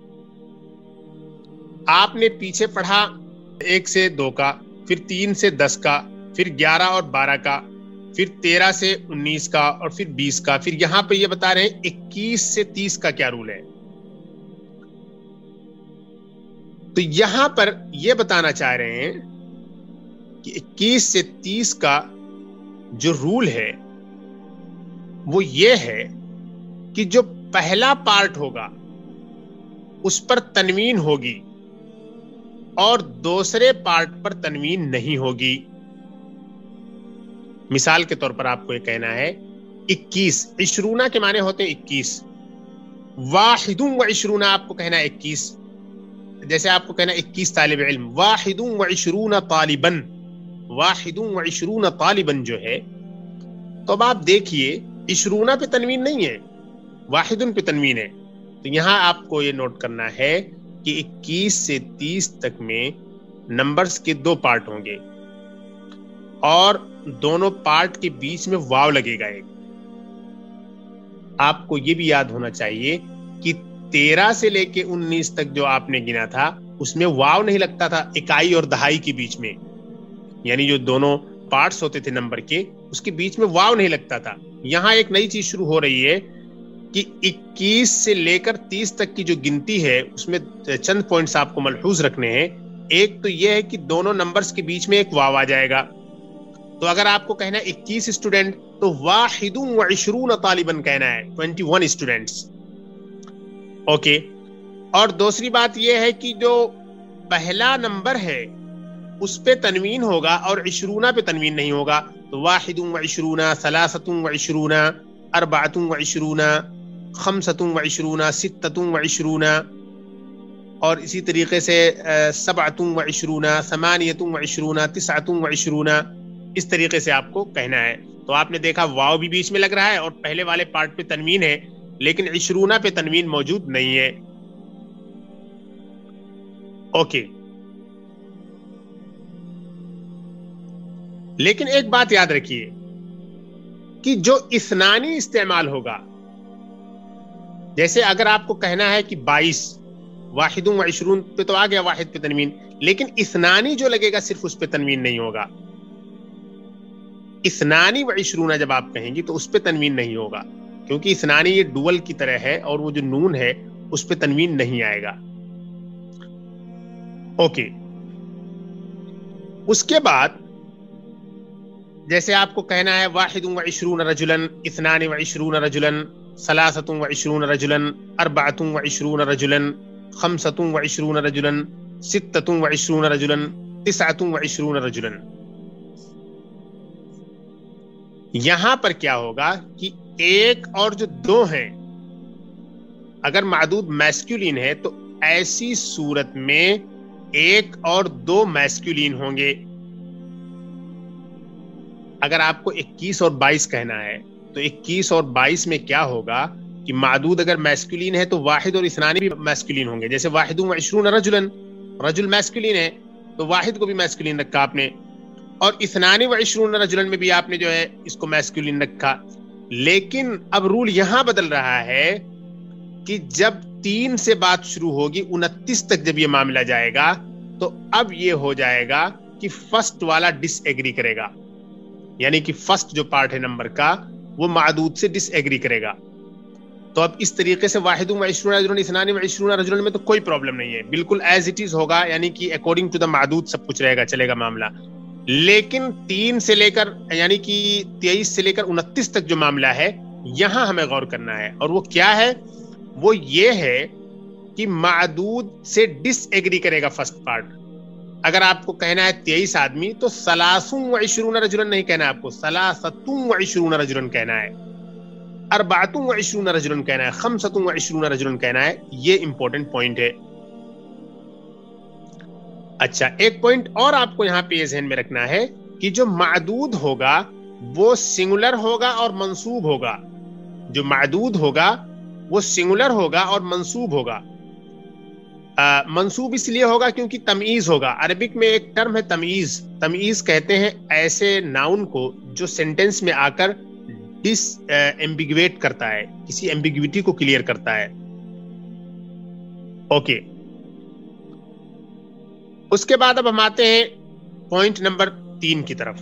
آپ نے پیچھے پڑھا 1 سے 2 کا, پھر 3 سے 10 کا, پھر 11 اور 12 کا, پھر 13 سے 19 کا, اور پھر 20 کا. پھر یہاں پہ یہ بتا رہے ہیں 21 سے 30 کا کیا رول ہے. تو یہاں پر یہ بتانا چاہ رہے ہیں کہ 21 سے 30 کا جو رول ہے وہ یہ ہے کہ جو پہلا پارٹ ہوگا اس پر تنوین ہوگی, اور دوسرے پارٹ پر تنوین نہیں ہوگی. مثال کے طور پر آپ کو یہ کہنا ہے 21, عشرونہ کے معنی ہوتے ہیں 21, واحد و عشرونہ آپ کو کہنا ہے 21. جیسے آپ کو کہنا ہے 21 طالب علم, واحد و عشرون طالباً, واحد و عشرون طالباً جو ہے, تو اب آپ دیکھیے عشرونہ پہ تنوین نہیں ہے, واحد پہ تنوین ہے. تو یہاں آپ کو یہ نوٹ کرنا ہے کہ 21 سے 30 تک میں نمبرز کے 2 پارٹ ہوں گے, اور دونوں پارٹ کے بیچ میں واو لگے گا ایک. آپ کو یہ بھی یاد ہونا چاہیے کہ 13 سے لے کے 19 تک جو آپ نے گنا تھا اس میں واو نہیں لگتا تھا اکائی اور دہائی کے بیچ میں, یعنی جو دونوں پارٹس ہوتے تھے نمبر کے اس کے بیچ میں واو نہیں لگتا تھا. یہاں ایک نئی چیز شروع ہو رہی ہے کہ 21 سے لے کر 30 تک کی جو گنتی ہے اس میں چند پوائنٹس آپ کو ملحوظ رکھنے ہیں. ایک تو یہ ہے کہ دونوں نمبرز کے بیچ میں ایک واو آ جائے گا. تو اگر آپ کو کہنا ہے 21 اسٹوڈنٹ تو واحد و عشرون طالباً کہنا ہے, 21 اسٹوڈنٹس. اوکے, اور دوسری بات یہ ہے کہ جو پہلا نمبر ہے اس پہ تنوین ہوگا اور عشرونہ پہ تنوین نہیں ہوگا. تو 21 23 24 24 25 26 اور اسی طریقے سے 27 28 29 اس طریقے سے آپ کو کہنا ہے. تو آپ نے دیکھا واو بھی بیچ میں لگ رہا ہے اور پہلے والے پارٹ پہ تنوین ہے لیکن عشرونہ پہ تنوین موجود نہیں ہے. اوکے. لیکن ایک بات یاد رکھیے کہ جو اثنانی استعمال ہوگا، جیسے اگر آپ کو کہنا ہے کہ 22 21 پہ تو آ گیا واحد پہ تنوین، لیکن اثنانی جو لگے گا صرف اس پہ تنوین نہیں ہوگا. اثنانی و عشرونہ جب آپ کہیں گی تو اس پہ تنوین نہیں ہوگا کیونکہ اثنانی یہ ڈوول کی طرح ہے اور وہ جو نون ہے اس پہ تنوین نہیں آئے گا. اوکے. اس کے بعد جیسے آپ کو کہنا ہے 21 رجلاً 22 رجلاً 23 رجلاً 24 رجلاً 25 رجلاً 26 رجلاً 29 رجلاً. یہاں پر کیا ہوگا کہ ایک اور جو دو ہیں اگر معدود میسکولین ہے تو ایسی صورت میں ایک اور دو میسکولین ہوں گے. اگر آپ کو 21 اور 22 کہنا ہے تو 21 اور 22 میں کیا ہوگا کہ معدود اگر میسکولین ہے تو واحد اور اثنانی بھی میسکولین ہوں گے. جیسے 21 رجلاً رجل میسکولین ہے تو واحد کو بھی میسکولین رکھا آپ نے، اور 22 رجلاً میں بھی آپ نے جو ہے اس کو میسکولین رکھا. لیکن اب رول یہاں بدل رہا ہے کہ جب 3 سے بات شروع ہوگی 29 تک جب یہ معاملہ جائے گا تو اب یہ ہو جائے گا کہ فرسٹ والا ڈس ایگری کرے گا، یعنی کہ فرسٹ جو پارٹ ہے نمبر کا وہ معدود سے ڈس ایگری کرے گا. تو اب اس طریقے سے 21 رجلاً 22 رجلاً میں تو کوئی پرابلم نہیں ہے، بالکل ایز اٹ از ہوگا، یعنی کہ اکارڈنگ ٹو دا معدود سب کچھ رہے گا، چلے گا معاملہ. لیکن 3 سے لے کر یعنی کہ 23 سے لے کر 29 تک جو معاملہ ہے یہاں ہمیں غور کرنا ہے، اور وہ کیا ہے؟ وہ یہ ہے کہ معدود سے ڈس ایگری کرے گا فرسٹ پارٹ. اگر آپ کو کہنا ہے 23 آدمی تو 23 رجلاً نہیں کہنا ہے، آپ کو 23 رجلاً کہنا ہے، 24 رجلاً کہنا ہے، 25 رجلاً کہنا ہے. یہ امپورٹنٹ پوائنٹ ہے. اچھا، ایک پوائنٹ اور آپ کو یہاں پہ یہ ذہن میں رکھنا ہے کہ جو معدود ہوگا وہ سنگولر ہوگا اور منصوب ہوگا. جو معدود ہوگا وہ سنگولر ہوگا اور منصوب ہوگا. منصوب اس لیے ہوگا کیونکہ تمییز ہوگا. عربک میں ایک ٹرم ہے تمییز. تمییز کہتے ہیں ایسے ناؤن کو جو سینٹینس میں آ کر ڈس ایمبیگویٹ کرتا ہے، کسی ایمبیگوٹی کو کلیئر کرتا ہے. اوکے. اس کے بعد اب ہم آتے ہیں پوائنٹ نمبر 3 کی طرف.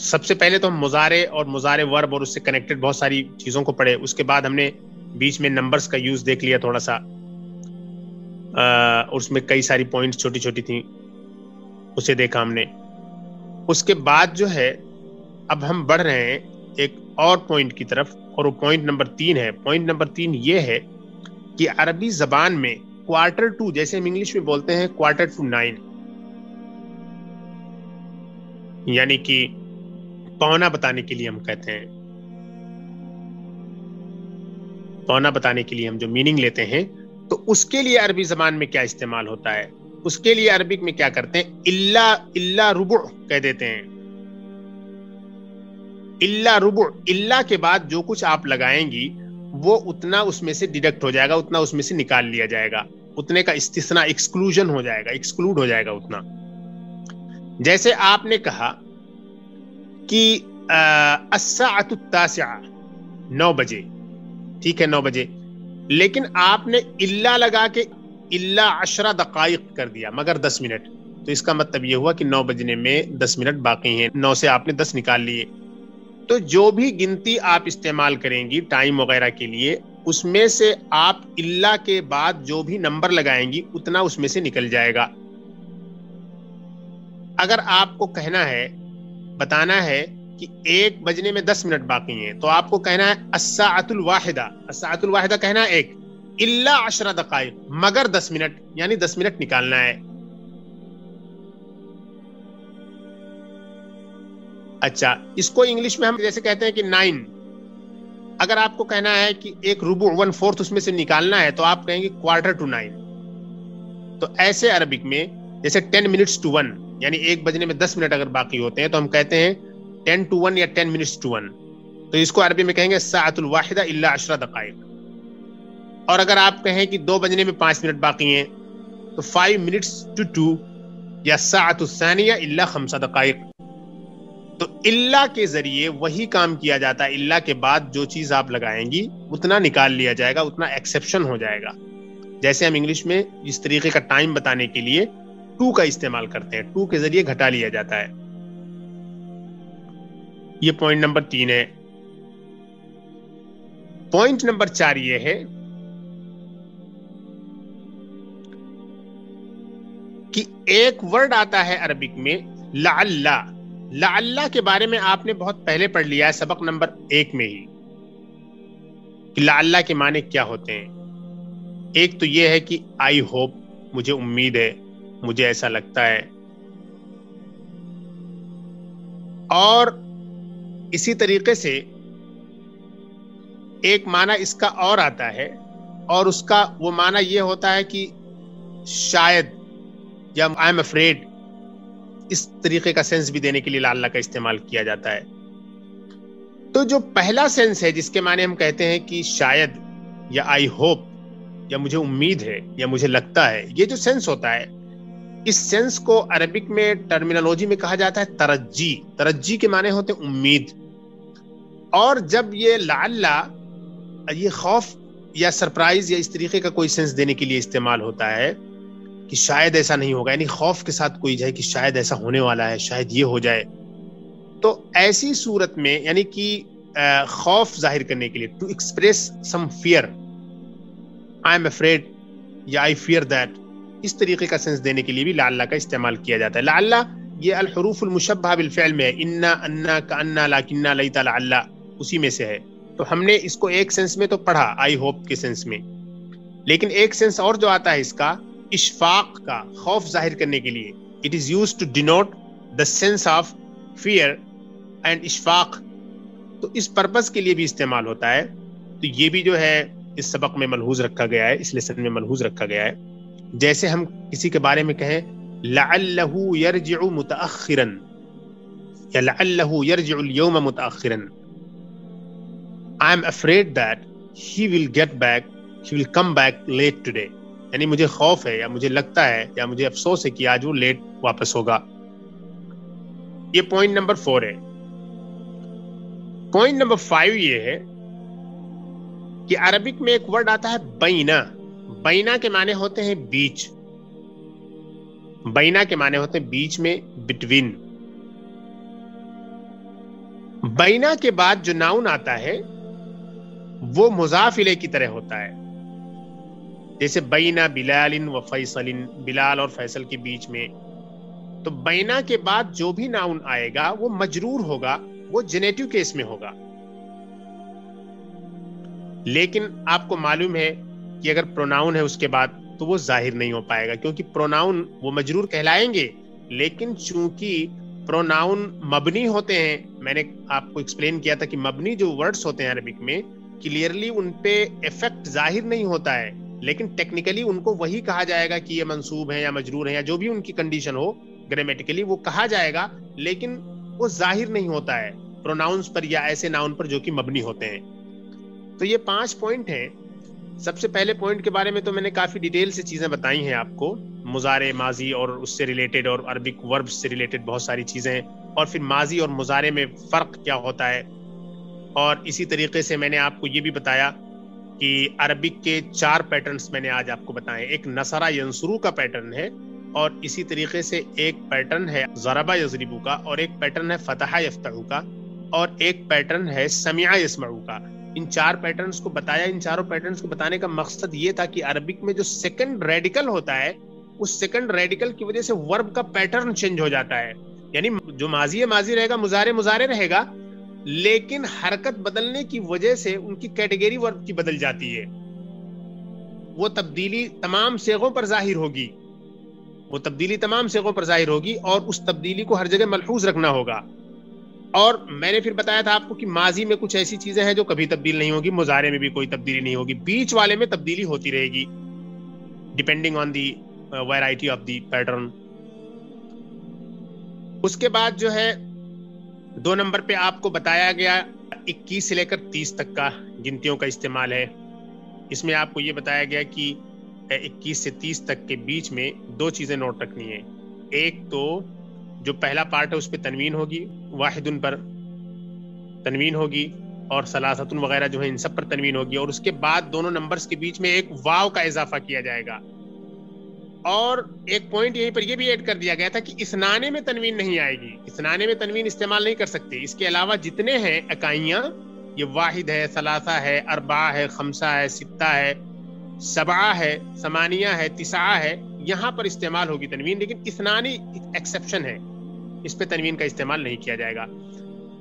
سب سے پہلے تو ہم مضارع اور مضارع ورب اور اس سے کنیکٹڈ بہت ساری چیزوں کو پڑھے. اس کے بعد ہم نے بیچ میں نمبرز کا یوز دیکھ لیا تھوڑا سا، اور اس میں کئی ساری پوائنٹس چھوٹی چھوٹی تھیں، اسے دیکھا ہم نے. اس کے بعد جو ہے اب ہم بڑھ رہے ہیں ایک اور پوائنٹ کی طرف، اور وہ پوائنٹ نمبر 3 ہے. پوائنٹ نمبر 3 یہ ہے کہ عربی زبان میں کوارٹر ٹو، جیسے ہم انگلش میں بولتے ہیں کوارٹر ٹو 9، یعنی کہ پونا بتانے کے لیے ہم کہتے ہیں، پونا بتانے کے لیے ہم جو میننگ لیتے ہیں تو اس کے لیے عربی زبان میں کیا استعمال ہوتا ہے؟ اس کے لیے عربک میں کیا کرتے ہیں؟ الا ربع کہہ دیتے ہیں. الا ربع، الا کے بعد جو کچھ آپ لگائیں گی وہ اتنا اس میں سے ڈیڈکٹ ہو جائے گا، اتنا اس میں سے نکال لیا جائے گا، اتنے کا استثناء ایکسکلوژن ہو جائے گا، ایکسکلوڈ ہو جائے گا اتنا. جیسے آپ نے کہا کہ الساعۃ التاسعہ، 9 بجے، ٹھیک ہے 9 بجے، لیکن آپ نے الا لگا کے الا 10 دقائق کر دیا، مگر 10 منٹ. تو اس کا مطلب یہ ہوا کہ 9 بجنے میں 10 منٹ باقی ہیں، 9 سے آپ نے 10 نکال لیے. تو جو بھی گنتی آپ استعمال کریں گی ٹائم وغیرہ کے لیے، اس میں سے آپ الا کے بعد جو بھی نمبر لگائیں گی اتنا اس میں سے نکل جائے گا. اگر آپ کو کہنا ہے، بتانا ہے کہ 1 بجنے میں 10 منٹ باقی ہیں، تو آپ کو کہنا ہے الساعۃ الواحدہ. الساعۃ الواحدہ کہنا ہے 1، الا 10 دقائق، مگر 10 منٹ، یعنی 10 منٹ نکالنا ہے. اچھا، اس کو انگلش میں ہم جیسے کہتے ہیں کہ 9. اگر آپ کو کہنا ہے کہ ایک ربع 1/4 اس میں سے نکالنا ہے تو آپ کہیں گے 8:45. تو ایسے عربک میں جیسے 10 minutes to 1، یعنی 1 بجنے میں 10 منٹ اگر باقی ہوتے ہیں تو ہم کہتے ہیں 10 to 1 یا 10 minutes to 1. تو اس کو عربی میں کہیں گے الساعۃ الواحدہ الا 10 دقائق. اور اگر آپ کہیں کہ 2 بجنے میں 5 منٹ باقی ہیں تو 5 minutes to 2 یا الساعۃ الثانیہ الا 5 دقائق. تو اللہ کے ذریعے وہی کام کیا جاتا ہے، اللہ کے بعد جو چیز آپ لگائیں گی اتنا نکال لیا جائے گا، اتنا ایکسیپشن ہو جائے گا. جیسے ہم انگلش میں اس طریقے کا ٹائم بتانے کے لیے ٹو کا استعمال کرتے ہیں، ٹو کے ذریعے گھٹا لیا جاتا ہے. یہ پوائنٹ نمبر 3 ہے. پوائنٹ نمبر 4 یہ ہے کہ ایک ورڈ آتا ہے عربک میں لعل. لعل کے بارے میں آپ نے بہت پہلے پڑھ لیا ہے سبق نمبر 1 میں ہی کہ لعل کے معنی کیا ہوتے ہیں. ایک تو یہ ہے کہ آئی ہوپ، مجھے امید ہے، مجھے ایسا لگتا ہے. اور اسی طریقے سے ایک معنی اس کا اور آتا ہے، اور اس کا وہ معنی یہ ہوتا ہے کہ شاید یا آئی ایم افریڈ. اس طریقے کا سینس بھی دینے کے لیے لعل کا استعمال کیا جاتا ہے. تو جو پہلا سینس ہے جس کے معنی ہم کہتے ہیں کہ شاید یا آئی ہوپ یا مجھے امید ہے یا مجھے لگتا ہے، یہ جو سینس ہوتا ہے اس سینس کو عربک میں ٹرمینالوجی میں کہا جاتا ہے ترجی. ترجی کے معنی ہوتے ہیں امید. اور جب یہ لعل یہ خوف یا سرپرائز یا اس طریقے کا کوئی سینس دینے کے لیے استعمال ہوتا ہے کہ شاید ایسا نہیں ہوگا، یعنی خوف کے ساتھ کوئی جائے کہ شاید ایسا ہونے والا ہے، شاید یہ ہو جائے. تو ایسی صورت میں یعنی کہ خوف ظاہر کرنے کے لیے to express some fear, I am afraid یا آئی فیئر دیٹ، اس طریقے کا سینس دینے کے لیے بھی لعل کا استعمال کیا جاتا ہے. لعل یہ الحروف المشبہہ بالفعل میں ہے، انا، انا، کانا، لاکنہ، لیت، لعل، اسی میں سے ہے. تو ہم نے اس کو ایک سینس میں تو پڑھا آئی ہوپ کے سینس میں، لیکن ایک سینس اور جو آتا ہے اس کا اشفاق کا، خوف ظاہر کرنے کے لیے. It is used to denote the sense of fear and اشفاق. تو اس پرپز کے لیے بھی استعمال ہوتا ہے. تو یہ بھی جو ہے اس سبق میں ملحوظ رکھا گیا ہے، اس لیسن میں ملحوظ رکھا گیا ہے. جیسے ہم کسی کے بارے میں کہیں لعلہ یرجع متأخرا یا لعلہ یرجع اليوم متأخرا، I am afraid that he will get back, he will come back late today. یعنی مجھے خوف ہے یا مجھے لگتا ہے یا مجھے افسوس ہے کہ آج وہ لیٹ واپس ہوگا. یہ پوائنٹ نمبر 4 ہے. پوائنٹ نمبر 5 یہ ہے کہ عربک میں ایک ورڈ آتا ہے بینا. بینا کے معنی ہوتے ہیں بیچ. بینا کے معنی ہوتے ہیں بیچ میں، بٹوین. بینا کے بعد جو ناؤن آتا ہے وہ مضاف الیہ کی طرح ہوتا ہے. جیسے بینا بلال و فیصل، بلال اور فیصل کے بیچ میں. تو بینا کے بعد جو بھی ناؤن آئے گا وہ مجرور ہوگا، وہ جنیٹو کیس میں ہوگا. لیکن آپ کو معلوم ہے کہ اگر پروناؤن ہے اس کے بعد تو وہ ظاہر نہیں ہو پائے گا، کیونکہ پروناؤن وہ مجرور کہلائیں گے. لیکن چونکہ پروناؤن مبنی ہوتے ہیں، میں نے آپ کو ایکسپلین کیا تھا کہ مبنی جو ورڈز ہوتے ہیں عربک میں کلیئرلی ان پہ ایفیکٹ ظاہر نہیں ہوتا ہے، لیکن ٹیکنیکلی ان کو وہی کہا جائے گا کہ یہ منصوب ہے یا مجرور ہے یا جو بھی ان کی کنڈیشن ہو گرامیٹیکلی وہ کہا جائے گا، لیکن وہ ظاہر نہیں ہوتا ہے پروناؤنز پر یا ایسے ناؤن پر جو کہ مبنی ہوتے ہیں. تو یہ 5 پوائنٹ ہیں. سب سے پہلے پوائنٹ کے بارے میں تو میں نے کافی ڈیٹیل سے چیزیں بتائی ہیں آپ کو، مضارع، ماضی اور اس سے ریلیٹڈ اور عربک ورب سے ریلیٹڈ بہت ساری چیزیں ہیں، اور پھر ماضی اور مضارع میں فرق کیا ہوتا ہے. اور اسی طریقے سے میں نے آپ کو یہ بھی بتایا کہ عربک کے 4 پیٹرنز میں نے آج آپ کو بتائے. ایک نصرہ ینصرو کا پیٹرن ہے، اور اسی طریقے سے ایک پیٹرن ہے ضربہ یضربو کا، اور ایک پیٹرن ہے فتح یفتحو کا، اور ایک پیٹرن ہے سمع یسمعو کا. ان 4 پیٹرنز کو بتایا. ان چاروں پیٹرنز کو بتانے کا مقصد یہ تھا کہ عربک میں جو سیکنڈ ریڈیکل ہوتا ہے اس سیکنڈ ریڈیکل کی وجہ سے ورب کا پیٹرن چینج ہو جاتا ہے. یعنی جو ماضی ہے ماضی رہے گا، مضارع مضارع رہے گا، لیکن حرکت بدلنے کی وجہ سے ان کی کیٹیگری ورب کی بدل جاتی ہے. وہ تبدیلی تمام صیغوں پر ظاہر ہوگی، وہ تبدیلی تمام صیغوں پر ظاہر ہوگی اور اس تبدیلی کو ہر جگہ ملحوظ رکھنا ہوگا. اور میں نے پھر بتایا تھا آپ کو کہ ماضی میں کچھ ایسی چیزیں ہیں جو کبھی تبدیل نہیں ہوگی، مضارع میں بھی کوئی تبدیلی نہیں ہوگی، بیچ والے میں تبدیلی ہوتی رہے گی depending on the variety of the pattern. اس کے بعد جو ہے 2 نمبر پہ آپ کو بتایا گیا 21 سے لے کر 30 تک کا گنتیوں کا استعمال ہے. اس میں آپ کو یہ بتایا گیا کہ 21 سے 30 تک کے بیچ میں 2 چیزیں نوٹ رکھنی ہیں. ایک تو جو پہلا پارٹ ہے اس پہ تنوین ہوگی، واحدن پر تنوین ہوگی اور ثلاثتن وغیرہ جو ہے ان سب پر تنوین ہوگی، اور اس کے بعد دونوں نمبرز کے بیچ میں ایک واو کا اضافہ کیا جائے گا. اور ایک پوائنٹ یہیں پر یہ بھی ایڈ کر دیا گیا تھا کہ اثنانے میں تنوین نہیں آئے گی، اثنانے میں تنوین استعمال نہیں کر سکتے. اس کے علاوہ جتنے ہیں اکائیاں، یہ واحد ہے، ثلاثہ ہے، اربعہ ہے، خمسہ ہے، ستہ ہے، سبعہ ہے، ثمانیہ ہے، تسعہ ہے، یہاں پر استعمال ہوگی تنوین. لیکن اثنانی ایکسیپشن ہے، اس پہ تنوین کا استعمال نہیں کیا جائے گا.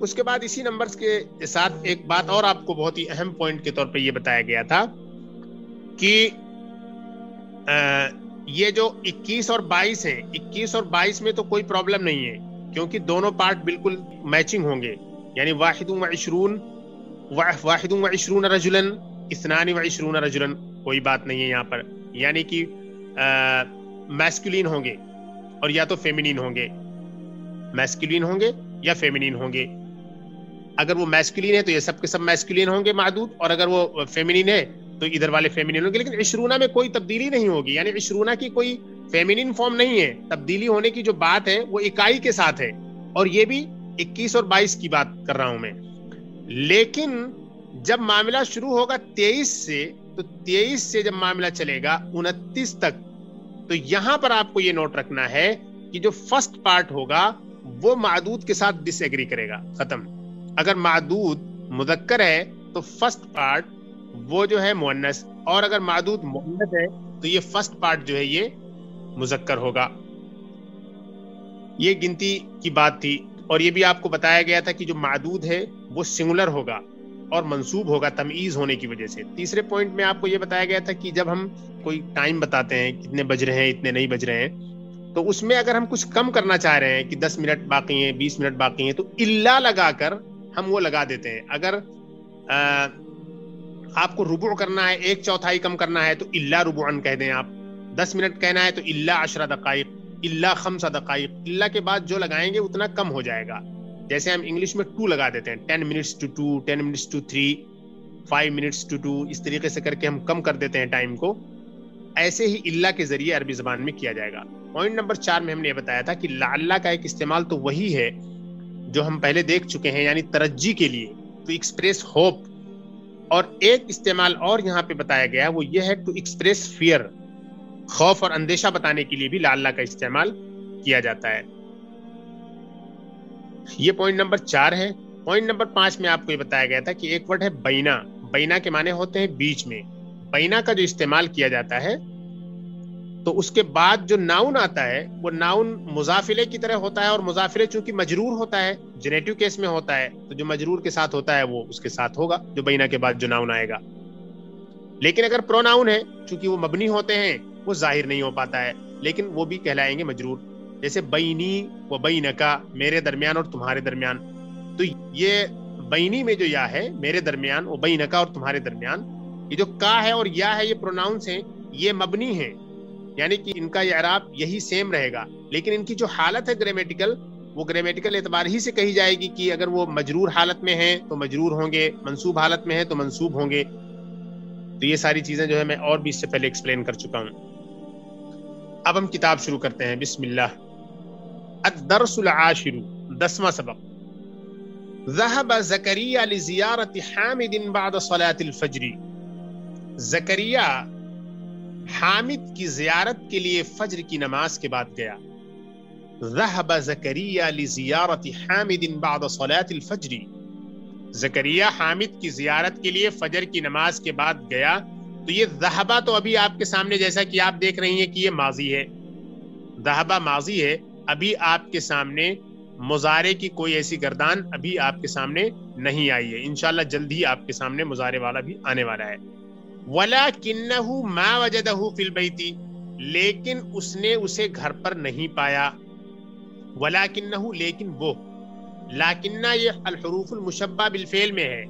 اس کے بعد اسی نمبرز کے ساتھ ایک بات اور آپ کو بہت ہی اہم پوائنٹ کے طور پہ یہ بتایا گیا تھا کہ یہ جو 21 اور 22 ہیں، 21 اور 22 میں تو کوئی پرابلم نہیں ہے کیونکہ دونوں پارٹ بالکل میچنگ ہوں گے. یعنی واحد و عشرون رجلاً، اثنان و عشرون رجلاً، کوئی بات نہیں ہے یہاں پر. یعنی کہ میسکولین ہوں گے اور یا تو فیمینین ہوں گے، میسکولین ہوں گے یا فیمینین ہوں گے. اگر وہ میسکولین ہے تو یہ سب کے سب میسکولین ہوں گے معدود، اور اگر وہ فیمینین ہے تو ادھر والے فیمینین ہوں گے. لیکن عشرونہ میں کوئی تبدیلی نہیں ہوگی، یعنی عشرونہ کی کوئی فیمینین فارم نہیں ہے. تبدیلی ہونے کی جو بات ہے وہ اکائی کے ساتھ ہے، اور یہ بھی 21 اور 22 کی بات کر رہا ہوں میں. لیکن جب معاملہ شروع ہوگا 23 سے، تو 23 سے جب معاملہ چلے گا 29 تک، تو یہاں پر آپ کو یہ نوٹ رکھنا ہے کہ جو فرسٹ پارٹ ہوگا وہ معدود کے ساتھ ڈس ایگری کرے گا، ختم. اگر معدود مذکر ہے تو فرسٹ پارٹ وہ جو ہے مؤنث، اور اگر معدود مؤنث ہے تو یہ فرسٹ پارٹ جو ہے یہ مذکر ہوگا. یہ گنتی کی بات تھی. اور یہ بھی آپ کو بتایا گیا تھا کہ جو معدود ہے وہ سنگولر ہوگا اور منصوب ہوگا تمییز ہونے کی وجہ سے. تیسرے پوائنٹ میں آپ کو یہ بتایا گیا تھا کہ جب ہم کوئی ٹائم بتاتے ہیں کتنے بج رہے ہیں، اتنے نہیں بج رہے ہیں، تو اس میں اگر ہم کچھ کم کرنا چاہ رہے ہیں کہ 10 منٹ باقی ہیں، 20 منٹ باقی ہیں، تو الا لگا کر ہم وہ لگا دیتے ہیں. اگر آپ کو ربع کرنا ہے، 1/4 کم کرنا ہے، تو الا ربعن کہہ دیں. آپ 10 منٹ کہنا ہے تو الا 10 دقائق، الا 5 دقائق. الا کے بعد جو لگائیں گے اتنا کم ہو جائے گا. جیسے ہم انگلش میں 2 لگا دیتے ہیں، 10 minutes to 2، 10 minutes to 3، 5 minutes to 2، اس طریقے سے کر کے ہم کم کر دیتے ہیں ٹائم کو. ایسے ہی الا کے ذریعے عربی زبان میں کیا جائے گا. پوائنٹ نمبر 4 میں ہم نے یہ بتایا تھا کہ لعل کا ایک استعمال تو وہی ہے جو ہم پہلے دیکھ چکے ہیں، یعنی ترجی کے لیے، ٹو ایکسپریس ہوپ. اور ایک استعمال اور یہاں پہ بتایا گیا وہ یہ ہے ٹو ایکسپریس فیئر، خوف اور اندیشہ بتانے کے لیے بھی لعل کا استعمال کیا جاتا ہے. یہ پوائنٹ نمبر 4 ہے. پوائنٹ نمبر 5 میں آپ کو یہ بتایا گیا تھا کہ ایک ورڈ ہے بینا. بینا کے معنی ہوتے ہیں بیچ میں. بینا کا جو استعمال کیا جاتا ہے تو اس کے بعد جو ناؤن آتا ہے وہ ناؤن مضافلے کی طرح ہوتا ہے، اور مضافلے چونکہ مجرور ہوتا ہے، جنیٹو کیس میں ہوتا ہے، تو جو مجرور کے ساتھ ہوتا ہے وہ اس کے ساتھ ہوگا جو بینا کے بعد جو ناؤن آئے گا. لیکن اگر پروناؤن ہے، چونکہ وہ مبنی ہوتے ہیں، وہ ظاہر نہیں ہو پاتا ہے، لیکن وہ بھی کہلائیں گے مجرور. جیسے بینی و بینکا، میرے درمیان اور تمہارے درمیان. تو یہ بینی میں جو یا ہے میرے درمیان، و بینکا اور تمہارے درمیان، یہ جو کا ہے اور یا ہے یہ پروناؤنس ہیں، یہ مبنی ہیں، یعنی کہ ان کا اعراب یہی سیم رہے گا. لیکن ان کی جو حالت ہے گرامیٹیکل، وہ گرامیٹیکل اعتبار ہی سے کہی جائے گی کہ اگر وہ مجرور حالت میں ہیں تو مجرور ہوں گے، منصوب حالت میں ہیں تو منصوب ہوں گے. تو یہ ساری چیزیں جو ہے میں اور بھی اس سے پہلے ایکسپلین کر چکا ہوں. اب ہم کتاب شروع کرتے ہیں. بسم اللہ. الدرس العاشر، 10واں سبق. ذهب زكريا لزيارة حامد بعد صلاة الفجر. زکریا حامد کی زیارت کے لیے فجر کی نماز کے بعد گیا. ذهب زكريا لزيارة حامد بعد صلاة الفجر. زکریا حامد کی زیارت کے لیے فجر کی نماز کے بعد گیا. تو یہ ذهب تو ابھی آپ کے سامنے، جیسا کہ آپ دیکھ رہی ہیں کہ یہ ماضی ہے، ذهب ماضی ہے. ابھی آپ کے سامنے مضارع کی کوئی ایسی گردان ابھی آپ کے سامنے نہیں آئی ہے. انشاءاللہ جلد ہی آپ کے سامنے مضارع والا بھی آنے والا ہے. وَلَكِنَّهُ مَا وَجَدَهُ فِي الْبَيْتِ، لیکن اس نے اسے گھر پر نہیں پایا. وَلَكِنَّهُ، لیکن وہ. لاکنہ یہ الحروف المشبہ بالفعل میں ہے،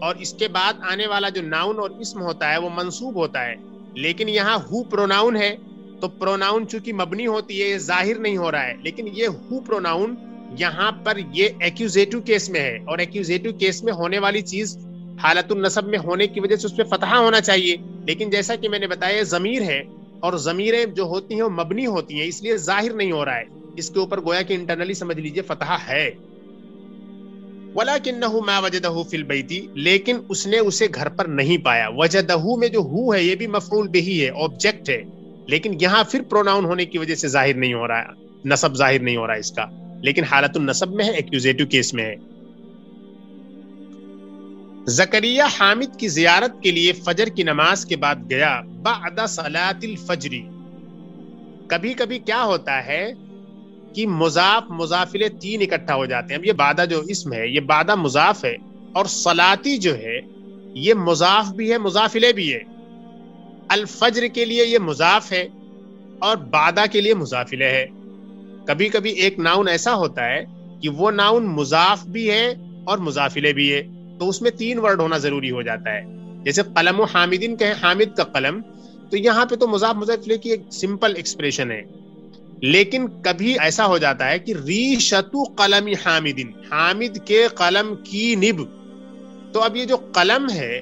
اور اس کے بعد آنے والا جو ناؤن اور اسم ہوتا ہے وہ منصوب ہوتا ہے. لیکن یہاں ہو پروناؤن ہے، تو پروناؤن چونکہ مبنی ہوتی ہے یہ ظاہر نہیں ہو رہا ہے. لیکن یہ ہو پروناؤن یہاں پر یہ ایکیوزیٹو کیس میں ہے، اور ایکیوزیٹو کیس میں ہونے والی چیز حالت النصب میں ہونے کی وجہ سے اس پہ فتحہ ہونا چاہیے. لیکن جیسا کہ میں نے بتایا ضمیر ہے، اور ضمیریں جو ہوتی ہیں وہ مبنی ہوتی ہیں، اس لیے ظاہر نہیں ہو رہا ہے. اس کے اوپر گویا کہ انٹرنلی سمجھ لیجئے فتحہ ہے. وَلَكِنَّهُ مَا وَجَدَهُ فِي الْبَيْتِ، لیکن اس نے اسے گھر پر نہیں پایا. وجدہ میں جو ہو ہے یہ بھی مفعول بہی ہے، آبجیکٹ ہے، لیکن یہاں پھر پروناؤن ہونے کی وجہ سے ظاہر نہیں ہو رہا ہے، نصب ظاہر نہیں ہو رہا ہے اس کا، لیکن حالت النصب میں ہے، ایکوزیٹو کیس میں ہے. زکریا حامد کی زیارت کے لیے فجر کی نماز کے بعد گیا. بعد صلاۃ الفجر. کبھی کبھی کیا ہوتا ہے کہ مضاف مضافلے تین اکٹھا ہو جاتے ہیں. اب یہ بعدہ جو اسم ہے یہ بعدہ مضاف ہے، اور صلاتی جو ہے یہ مضاف بھی ہے مضافلے بھی ہے. الفجر کے لیے یہ مضاف ہے اور بعدہ کے لیے مضافلے ہے. کبھی کبھی ایک ناؤن ایسا ہوتا ہے کہ وہ ناؤن مضاف بھی ہے اور مضافلے بھی ہے، تو اس میں تین ورڈ ہونا ضروری ہو جاتا ہے. جیسے قلم و حامدین کہیں حامد کا قلم، تو یہاں پہ تو مضاف مضافلے کی ایک سمپل ایکسپریشن ہے. لیکن کبھی ایسا ہو جاتا ہے کہ ریشۃ قلم حامدین، حامد کے قلم کی نب، تو اب یہ جو قلم ہے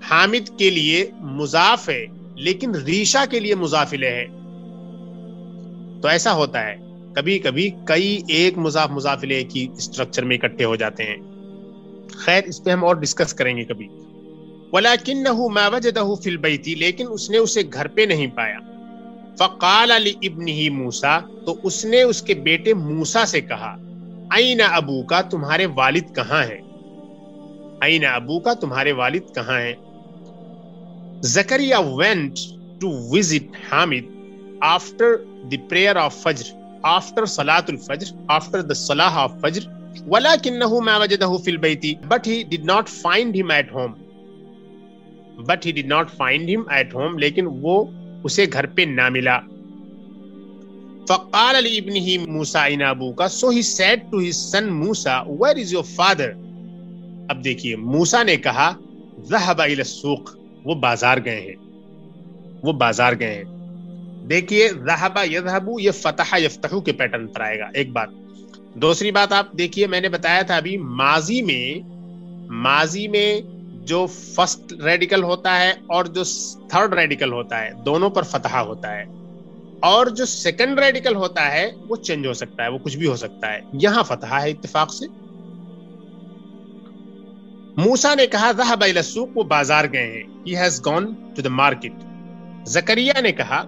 حامد کے لیے مضاف ہے لیکن ریشہ کے لیے مضافلے ہے. تو ایسا ہوتا ہے کبھی کبھی کئی ایک مضاف مضافلے کی اسٹرکچر میں اکٹھے ہو جاتے ہیں. خیر اس پہ ہم اور ڈسکس کریں گے کبھی. وَلَكِنَّهُ مَا وَجَدَهُ فِي الْبَيْتِ، لیکن اس نے اسے گھر پہ نہیں پایا. فَقَالَ لِابْنِهِ مُوسَىٰ، تو اس نے اس کے بیٹے موسیٰ سے کہا، أَيْنَ أَبُوكَ، تمہارے والد کہاں ہیں. أَيْنَ أَبُوكَ، تمہارے والد کہاں ہیں. Zakaria went to visit Hamid after the prayer of Fajr, after Salatul Fajr, after the Salah of Fajr. وَلَكِنَّهُ مَا وَجَدَهُ فِي الْبَيْتِ، but he did not find him at home. But he did not find him at home، لیکن وہ اسے گھر پہ نہ ملا. فَقَالَ لِابْنِهِ مُوسَىٰ أَيْنَ أَبُوكَ، so he said to his son Musa, where is your father. اب دیکھیے موسیٰ نے کہا ذهب إلى السوق، وہ بازار گئے ہیں، وہ بازار گئے ہیں. دیکھیے ذهب يذهب یہ فتح یفتح کے پیٹرن پر آئے گا. ایک بات. دوسری بات آپ دیکھیے میں نے بتایا تھا ابھی ماضی میں جو فرسٹ ریڈیکل ہوتا ہے اور جو تھرڈ ریڈیکل ہوتا ہے دونوں پر فتحہ ہوتا ہے، اور جو سیکنڈ ریڈیکل ہوتا ہے وہ چینج ہو سکتا ہے، وہ کچھ بھی ہو سکتا ہے. یہاں فتحہ ہے اتفاق سے. موسیٰ نے کہا ذهب الى السوق، وہ بازار گئے ہیں. he has gone to the market. زکریا نے کہا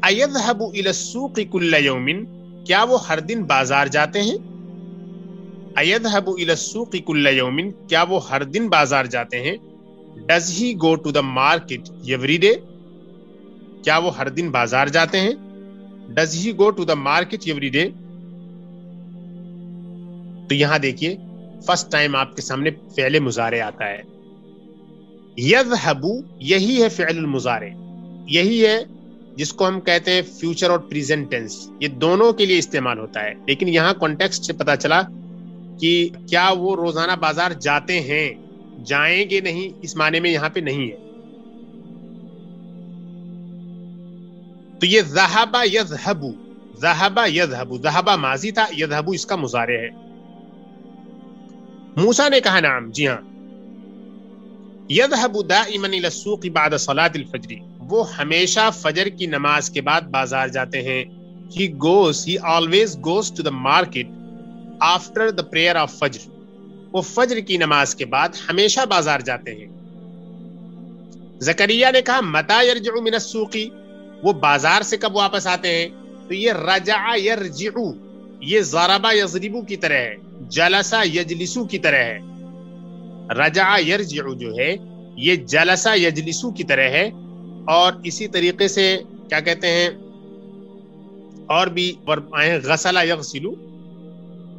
ايذهب الى السوق كل يوم، کیا وہ ہر دن بازار جاتے ہیں. ايذهب الى السوق كل يوم، کیا وہ ہر دن بازار جاتے ہیں. does he go to the market every day، کیا وہ ہر دن بازار جاتے ہیں. does he go to the market every day. تو یہاں دیکھیے فرسٹ ٹائم آپ کے سامنے فعل مضارع آتا ہے. یذہب یہی ہے فعل المضارع، یہی ہے جس کو ہم کہتے ہیں فیوچر اور پریزنٹ ٹینس، یہ دونوں کے لیے استعمال ہوتا ہے. لیکن یہاں کانٹیکسٹ سے پتا چلا کہ کیا وہ روزانہ بازار جاتے ہیں، جائیں گے نہیں، اس معنی میں یہاں پہ نہیں ہے. تو یہ ذہب یذہب، ذہب یذہب، ذہب ماضی تھا، یذہب اس کا مضارع ہے. موسیٰ نے کہا نعم، جی ہاں. یذہب دائما الی السوق بعد صلاۃ الفجر، وہ ہمیشہ فجر کی نماز کے بعد بازار جاتے ہیں. he always goes to the market after the prayer of فجر، وہ فجر کی نماز کے بعد ہمیشہ بازار جاتے ہیں. زکریا نے کہا متی یرجع من السوق، وہ بازار سے کب واپس آتے ہیں. تو یہ رجع یرجع، یہ ضرب یضرب کی طرح ہے، جلس یجلس کی طرح ہے. رجع یرجع جو ہے یہ جلس یجلس کی طرح ہے. اور اسی طریقے سے کیا کہتے ہیں اور بھی ورب آئے ہیں، غسل یغسل،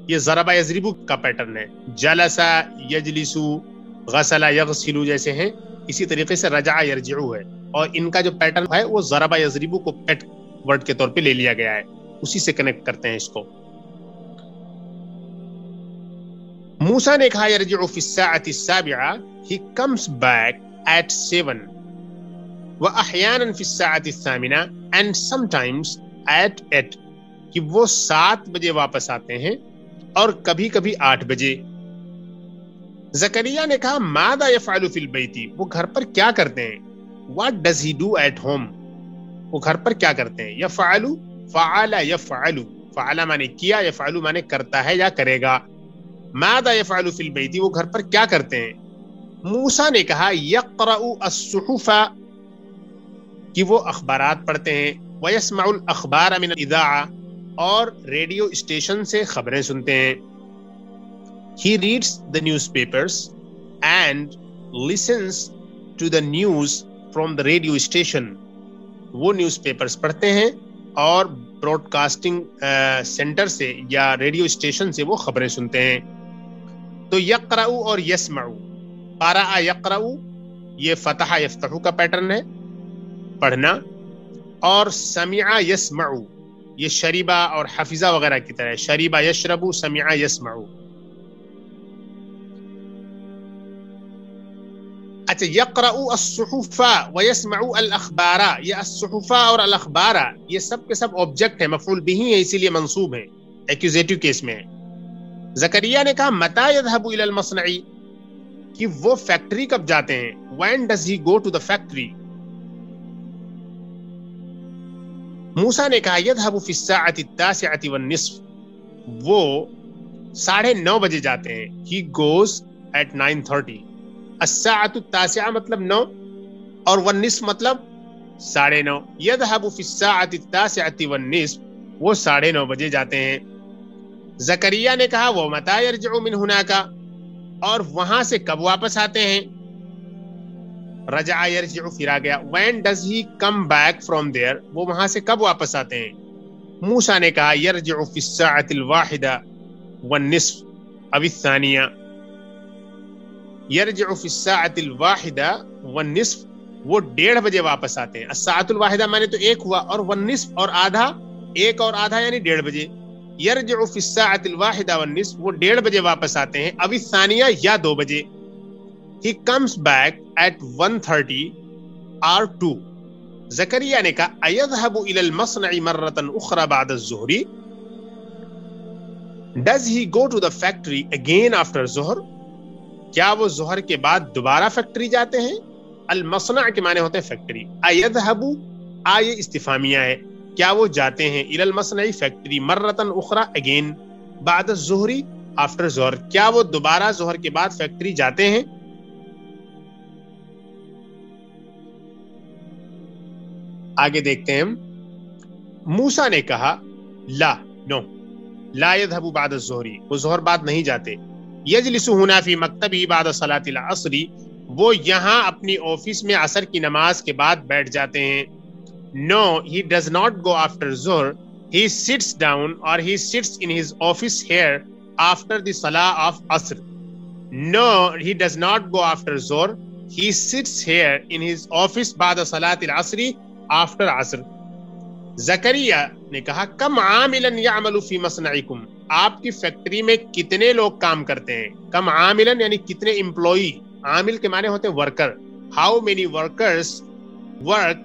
یہ ضرب یضرب کا پیٹرن ہے. جلس یجلس، غسل یغسل جیسے ہیں، اسی طریقے سے رجع یرجعو ہے، اور ان کا جو پیٹرن ہے وہ ضرب یضربو کو پیٹ ورڈ کے طور پہ لے لیا گیا ہے، اسی سے کنیکٹ کرتے ہیں اس کو. موسیٰ نے کہا یرجع فی الساعة السابعة، he comes back at 7 وأحيانا في الساعة الثامنة and sometimes at 8، کہ وہ 7 بجے واپس آتے ہیں اور کبھی کبھی 8 بجے. زکریا نے کہا ماذا يفعل في البيت، وہ گھر پر کیا کرتے ہیں. what does he do at home، وہ گھر پر کیا کرتے ہیں. يفعل فعل يفعل، فعل مانے کیا، يفعل مانے کرتا ہے یا کرے گا. ماذا يفعل في البيت، وہ گھر پر کیا کرتے ہیں. موسیٰ نے کہا يقرأ الصحف، کہ وہ اخبارات پڑھتے ہیں. ويسمع الاخبار من الاذاعة، اور ریڈیو اسٹیشن سے خبریں سنتے ہیں. He reads the newspapers and listens to the news from the radio station، وہ نیوز پیپرز پڑھتے ہیں اور براڈ کاسٹنگ سینٹر سے یا ریڈیو اسٹیشن سے وہ خبریں سنتے ہیں. تو یقرأ اور یسمع، قرأ یقرأ یہ فتح یفتح کا پیٹرن ہے پڑھنا، اور سمع یسمع یہ شریبہ اور حفظہ وغیرہ کی طرح، شریبہ یشرب سمع یسمع. اچھا، یقرأ الصحف ویسمع الاخبار، یہ الصحف اور الاخبار یہ سب کے سب آبجیکٹ ہیں، مفعول بھی ہیں، اسی لیے منصوب ہیں، ایکوزیٹو کیس میں ہے. زکریا نے کہا متی یذهب الى المصنع، کہ وہ فیکٹری کب جاتے ہیں. when does he go to the factory. موسیٰ نے کہا یذهب فی الساعة التاسعة والنصف، وہ 9:30 بجے جاتے ہیں. he goes at 9:30. الساعة التاسعة مطلب 9 اور والنصف مطلب 9:30. یذهب فی الساعة التاسعة والنصف، وہ 9:30 بجے جاتے ہیں. زکریا نے کہا وہ متی یرجع من هناك، اور وہاں سے کب واپس آتے ہیں. رجع یرجع پھر آ گیا. when does he come back from there، وہ وہاں سے کب واپس آتے ہیں. موسیٰ نے کہا یرجع فی الساعة الواحدة والنصف او الثانیہ، یرجع فی الساعة الواحدة والنصف، وہ 1:30 بجے واپس آتے ہیں. الساعة الواحدة مانے تو 1 ہوا، اور والنصف اور آدھا، 1 اور آدھا یعنی 1:30 بجے. یرجع فی الساعة الواحدة والنصف، وہ 1:30 بجے واپس آتے ہیں. اب الثانیہ یا 2 بجے. He comes back at 1:30 or 2. زکریا نے کہا ایذهب الى المصنع مرة اخرى بعد الظهر، does he go to the factory again after ظہر، کیا وہ ظہر کے بعد دوبارہ فیکٹری جاتے ہیں. المصنع کے معنی ہوتے ہیں فیکٹری. ایذهب یہ استفہامیہ ہے، کیا وہ جاتے ہیں الى المصنع فیکٹری مرة اخرى again بعد الظہر after ظہر، کیا وہ دوبارہ ظہر کے بعد فیکٹری جاتے ہیں. آگے دیکھتے ہیں. موسیٰ نے کہا لا، نو، لا يذهب بعد الظہر، وہ ظہر بعد نہیں جاتے. یجلس هنا فی مکتبہ بعد صلاۃ العصر، وہ یہاں اپنی آفس میں عصر کی نماز کے بعد بیٹھ جاتے ہیں. نو، he does not go after ظہر، he sits down or he sits in his office here after the salah of asr. No, he does not go after ظہر، he sits here in his office بعد صلاۃ العصر after عصر. زکریا نے کہا کم عاملا یعمل فی مصنعکم، آپ کی فیکٹری میں کتنے لوگ کام کرتے ہیں. کم عاملا یعنی کتنے امپلائی، عامل کے معنی ہوتے ہیں worker. How many workers work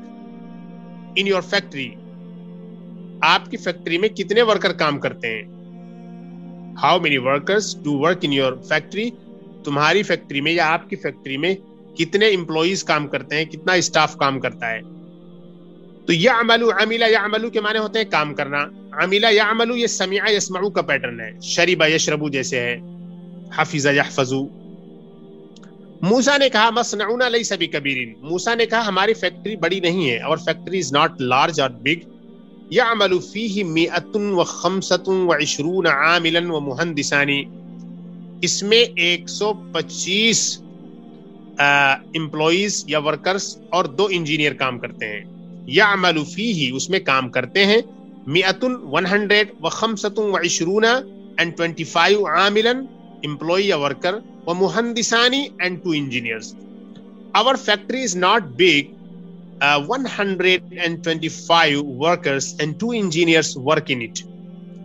in your factory, آپ کی فیکٹری میں کتنے ورکر کام کرتے ہیں. How many workers do work in your factory, تمہاری فیکٹری میں یا آپ کی فیکٹری میں کتنے امپلائیز کام کرتے ہیں، کتنا اسٹاف کام کرتا ہے. تو یعمل، عمل یعمل کے معنی ہوتے ہیں کام کرنا. عمل یعمل یہ سمع یسمع کا پیٹرن ہے. شرب یشرب جیسے ہے، حفظ یحفظ. موسیٰ نے کہا مصنعنا لیس بکبیر، موسیٰ نے کہا ہماری فیکٹری بڑی نہیں ہے، اور فیکٹری از ناٹ لارج اور بگ. یعمل فیہ 125 عاملا ومہندسان، اس میں 125 امپلائیز یا ورکرز اور 2 انجینئر کام کرتے ہیں. یعمل فیہ اس میں کام کرتے ہیں 125 and 25 عاملا امپلائی یا worker, ومہندسانی and 2 engineers. our factory is not big. 125 workers and 2 engineers work in it.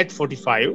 8:45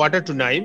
8:45.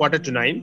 8:45.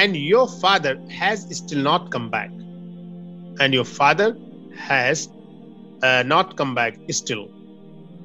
and your father has still not come back, and your father has not come back still.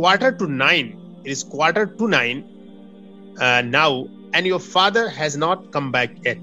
8:45, it is 8:45 now and your father has not come back yet.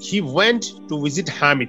He went to visit Hamid.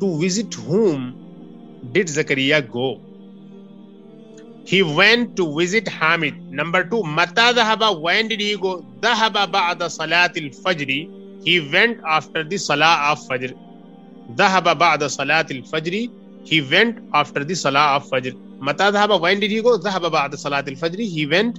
to visit whom did Zakaria go? He went to visit Hamid. Number 2, Mata dhahaba, when did he go? Dhahaba ba'da salatil fajri, he went after the salah of fajr. Dhahaba ba'da salatil fajri, he went after the salah of fajr. Mata dhahaba, when did he go? Dhahaba ba'da salatil fajri, he went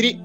3,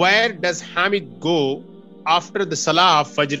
Where does Hamid go after the salah of fajr?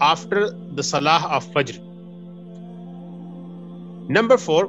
after the salah of fajr. Number 4,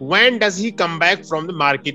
when does he come back from the market?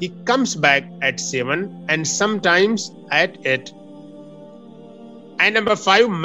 he comes back at 7 and sometimes at 8. And number 5,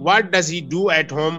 what does he do at home?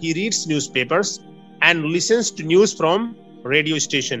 he reads newspapers and listens to news from radio station.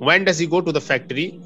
When does he go to the factory?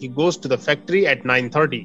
He goes to the factory at 9:30.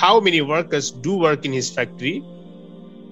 How many workers do work in his factory?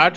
8,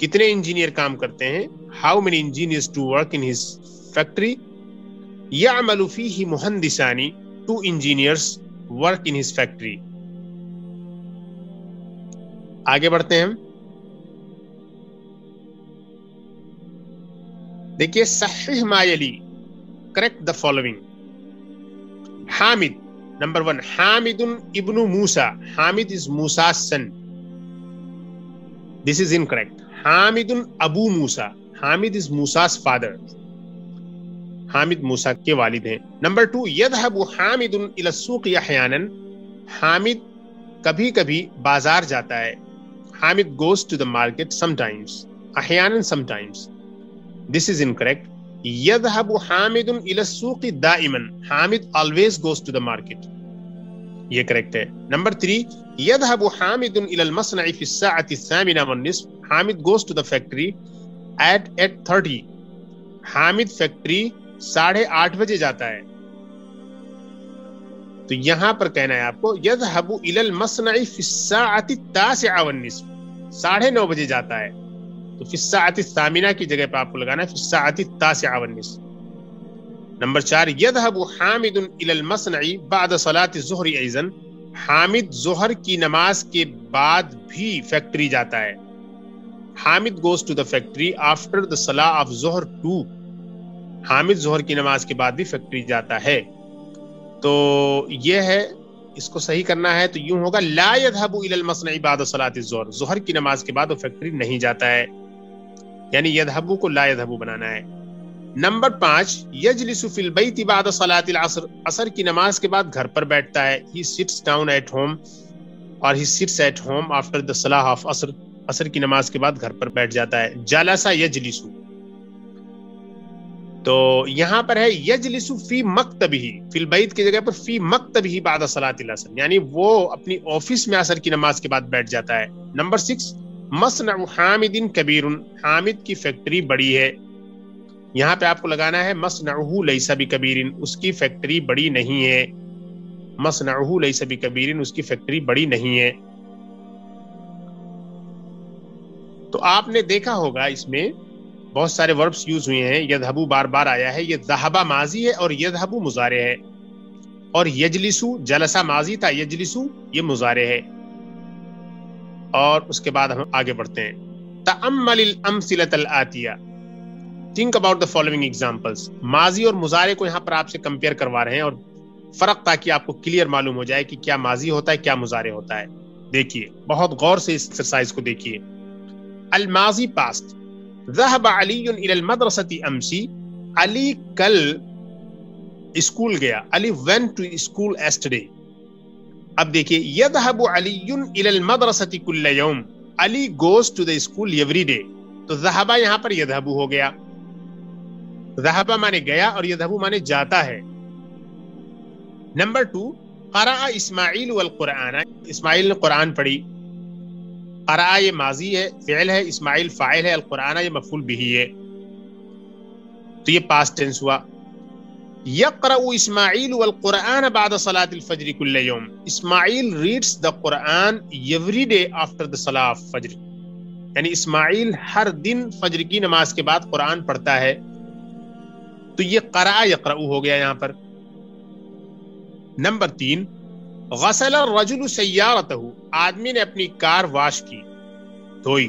کتنے engineer کام کرتے ہیں؟ How many engineers do work in his factory? یعمل فیہ مہندسان، 2 engineers work in his factory. آگے بڑھتے ہیں ہم. دیکھیے صحیح ما یلی، correct the following. Hamid, number 1، Hamid ابن Musa. Hamid is Musa's son. This is incorrect. Hamid Abu Musa. Hamid is Musa's father. Hamid موسیٰ کے والد ہیں. نمبر 2، یذهب حامد الى السوق احیانا. حامد کبھی کبھی بازار جاتا ہے. Hamid goes to the market sometimes. احیانا sometimes. This is incorrect. يذهب Hamid إلى السوق دائما. Hamid always goes to the market. یہ کریکٹ ہے. نمبر 3، يذهب حامد إلى المصنع في الساعة 8:30. Hamid goes to the factory at 8:30. Hamid factory 8:30 بجے جاتا ہے. تو یہاں پر کہنا ہے آپ کو يذهب إلى المصنع في الساعة 9:30. 9:30 بجے جاتا ہے. تو فی الساعۃ الثامنہ کی جگہ پہ آپ کو لگانا ہے فی الساعۃ التاسعہ والنصف. نمبر 4، یذهب حامد الى المصنع بعد صلاة الظہر ایضا. حامد ظہر کی نماز کے بعد بھی فیکٹری جاتا ہے. Hamid goes to the factory after the salah of ظہر too. حامد ظہر کی نماز کے بعد بھی فیکٹری جاتا ہے. تو یہ ہے، اس کو صحیح کرنا ہے تو یوں ہوگا لا يذهب الى المصنع بعد صلاة الظہر. ظہر کی نماز کے بعد وہ فیکٹری نہیں جاتا ہے، یعنی یذهب کو لا يذهب بنانا ہے. نمبر 5، یجلس فی البیت بعد صلاة العصر. عصر کی نماز کے بعد گھر پر بیٹھتا ہے. he sits down at home اور he sits at home after the salah of عصر. عصر کی نماز کے بعد گھر پر بیٹھ جاتا ہے. جلس یجلس. تو یہاں پر ہے یجلس فی مکتبہ. فی البیت کی جگہ پر فی مکتبہ بعد صلاة العصر، یعنی وہ اپنی آفس میں عصر کی نماز کے بعد بیٹھ جاتا ہے. نمبر 6، مصنع حامد کبیر. حامد کی فیکٹری بڑی ہے. یہاں پہ آپ کو لگانا ہے مصنعہ لیس بکبیر. اس کی فیکٹری بڑی نہیں ہے. مصنعہ لیس بکبیر، اس کی فیکٹری بڑی نہیں ہے. تو آپ نے دیکھا ہوگا اس میں بہت سارے وربس یوز ہوئے ہیں. یذهب بار بار آیا ہے. یہ ذهب ماضی ہے اور یذهب مضارع ہے. اور یجلسو جلسہ ماضی تھا، یجلسو یہ مضارع ہے. اور اس کے بعد ہم آگے بڑھتے ہیں. تأمل الامثلة الآتیہ. Think about the following examples. ماضی اور مضارع کو یہاں پر آپ سے کمپیئر کروا رہے ہیں اور فرق تاکہ آپ کو کلیئر معلوم ہو جائے کہ کیا ماضی ہوتا ہے کیا مضارع ہوتا ہے. دیکھیے بہت غور سے اس ایکسرسائز کو دیکھیے. الماضی پاسٹ، ذهب علی الى المدرسة امسی. علی کل اسکول گیا. علی went to school yesterday. اب دیکھیے یذهب علی الى المدرسة كل يوم. علی goes to the school every day. تو ذهب یہاں پر یذهب ہو گیا. ذهب مانے گیا اور یذهب مانے جاتا ہے. نمبر 2، قرأ اسماعیل والقرآن. اسماعیل نے قرآن پڑھی. قرأ یہ ماضی ہے، فعل ہے. اسماعیل فاعل ہے. القرآن یہ مفعول به ہے. تو یہ پاسٹ ٹینس ہوا. یقرأ اسماعیل والقرآن بعد صلاة الفجر كل يوم. اسماعیل reads the Quran every day after the salah of فجر. یعنی اسماعیل ہر دن فجر کی نماز کے بعد قرآن پڑھتا ہے. تو یہ قرأ یقرأ ہو گیا یہاں پر. نمبر 3، غسل الرجل سیارتہ. آدمی نے اپنی کار واش کی، دھوئی.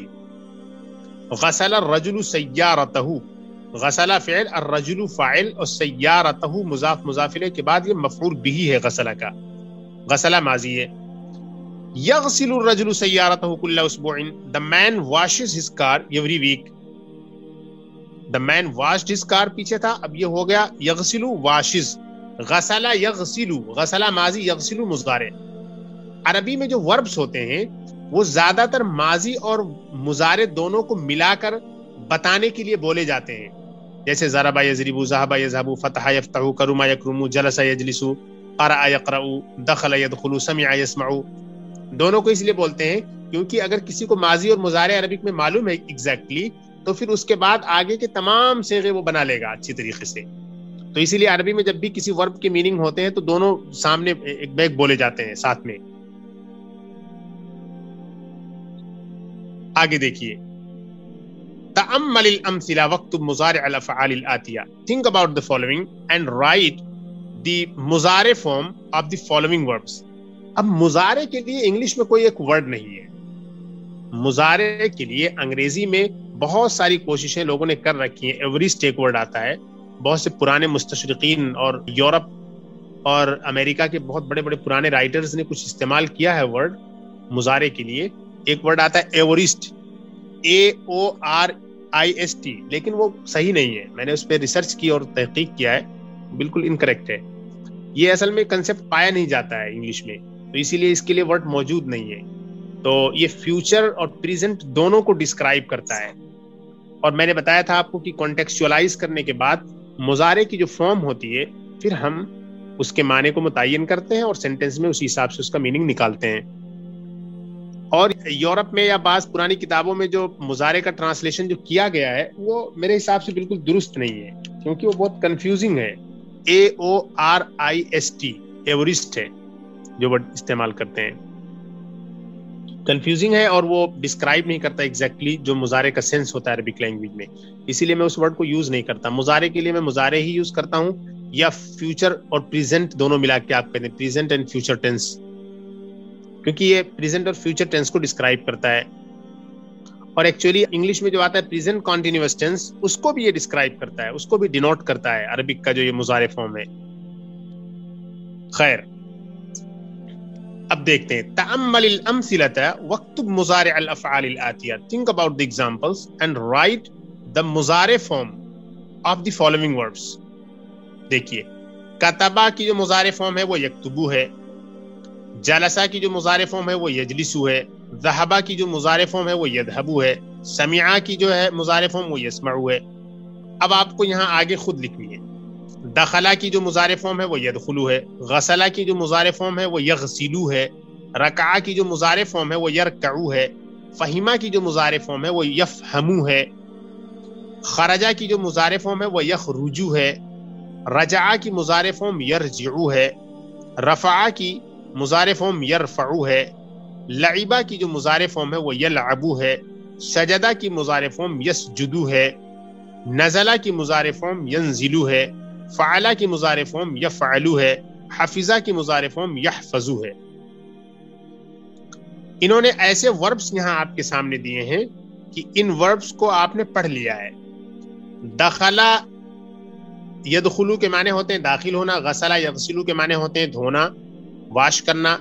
غسل الرجل سیارتہ. غسل فعل، الرجل فاعل اور سیارتہ مضاف مضاف الیہ کے بعد یہ مفعول به ہے غسل کا. غسل ماضی ہے. یغسل الرجل سیارتہ کل اسبوع. The man washes his car every week. The man washed his car پیچھے تھا، اب یہ ہو گیا یغسل washes. غسل یغسل، غسل ماضی، یغسل مضارع. عربی میں جو وربس ہوتے ہیں وہ زیادہ تر ماضی اور مضارع دونوں کو ملا کر بتانے کے لیے بولے جاتے ہیں. جیسے ضرب یضرب، ذهب یذهب، فتح یفتح، کرم یکرم، جلس یجلس، قرأ یقرأ، دخل یدخل، سمع یسمع. دونوں کو اس لیے بولتے ہیں کیونکہ اگر کسی کو ماضی اور مضارع عربک میں معلوم ہے ایگزیکٹلی تو پھر اس کے بعد آگے کے تمام صیغے وہ بنا لے گا اچھی طریقے سے. تو اسی لیے عربی میں جب بھی کسی ورب کے میننگ ہوتے ہیں تو دونوں سامنے ایک بیک بولے جاتے ہیں ساتھ میں. آگے دیکھیے تأمل الامثلہ واکتب مضارع الافعال الآتیہ. Think about the following and write the مضارع form of the following verbs. اب مضارع کے لیے انگلش میں کوئی ایک ورڈ نہیں ہے. مضارع کے لیے انگریزی میں بہت ساری کوششیں لوگوں نے کر رکھی ہیں. ایوریسٹ ایک ورڈ آتا ہے. بہت سے پرانے مستشرقین اور یورپ اور امریکہ کے بہت بڑے بڑے پرانے رائٹرز نے کچھ استعمال کیا ہے ورڈ مضارع کے لیے. ایک ورڈ آتا ہے ایوریسٹ, AORIST, لیکن وہ صحیح نہیں ہے. میں نے اس پہ ریسرچ کی اور تحقیق کیا ہے, بالکل انکریکٹ ہے. یہ اصل میں کنسیپٹ پایا نہیں جاتا ہے انگلش میں, تو اسی لیے اس کے لیے ورڈ موجود نہیں ہے. تو یہ فیوچر اور پریزنٹ دونوں کو ڈسکرائب کرتا ہے. اور میں نے بتایا تھا آپ کو کہ کانٹیکسچوائز کرنے کے بعد مضارع کی جو فارم ہوتی ہے پھر ہم اس کے معنی کو متعین کرتے ہیں اور سینٹینس میں اسی حساب سے اس کا میننگ نکالتے ہیں. اور یورپ میں یا بعض پرانی کتابوں میں جو مضارع کا ٹرانسلیشن جو کیا گیا ہے وہ میرے حساب سے بالکل درست نہیں ہے, کیونکہ وہ بہت کنفیوزنگ ہے. AORIST ایوریسٹ ہے جو ورڈ استعمال کرتے ہیں, کنفیوزنگ ہے اور وہ ڈسکرائب نہیں کرتا ایگزیکٹلی جو مضارع کا سینس ہوتا ہے عربک لینگویج میں. اسی لیے میں اس ورڈ کو یوز نہیں کرتا. مضارع کے لیے میں مضارع ہی یوز کرتا ہوں, یا فیوچر اور پریزنٹ دونوں ملا کے آپ کہتے ہیں پریزنٹ اینڈ فیوچر ٹینس, کیونکہ یہ پریزنٹ اور فیوچر ٹینس کو ڈسکرائب کرتا ہے. اور ایکچولی انگلش میں جو آتا ہے پریزنٹ کنٹینیوس ٹینس, اس کو بھی یہ ڈسکرائب کرتا ہے, اس کو بھی ڈینوٹ کرتا ہے عربک کا جو یہ مضارع فارم ہے. خیر, اب دیکھتے ہیں. تأمل الامثلۃ واکتب مضارع الافعال الآتیہ. Think about the examples and write the مضارع form of the following verbs. دیکھیے, کتبہ کی جو مضارع فارم ہے وہ یکتبو ہے. جلسہ کی جو مضارع فارم ہے وہ یجلسو ہے. ذہبہ کی جو مضارع فارم ہے وہ یذهبو ہے. سمعہ کی جو ہے مضارع فارم وہ یسمعو ہے. اب آپ کو یہاں آگے خود لکھنی ہے. دخلہ کی جو مضارع فارم ہے وہ یدخلو ہے. غسلہ کی جو مضارع فارم ہے وہ یغسلو ہے. رکعہ کی جو مضارع فارم ہے وہ یرکعو ہے. فہمہ کی جو مضارع فارم ہے وہ یفہمو ہے. خرجہ کی جو مضارع فارم ہے وہ یخرجو ہے. رجعہ کی مضارع فارم یرجعو ہے. رفعہ کی مضارع فارم یرفعو ہے. لعبہ کی جو مضارع فارم ہے وہ یلعبو ہے. سجدہ کی مضارع فارم یسجدو ہے. نزلہ کی مضارع فارم ینزلو ہے. فعلہ کی مضارع فارم یفعلو ہے. حفظہ کی مضارع فارم یحفظو ہے. انہوں نے ایسے وربس یہاں آپ کے سامنے دیے ہیں کہ ان وربس کو آپ نے پڑھ لیا ہے. دخلہ یدخلو کے معنی ہوتے ہیں داخل ہونا. غسلہ یغسلو کے معنی ہوتے ہیں دھونا, واش کرنا.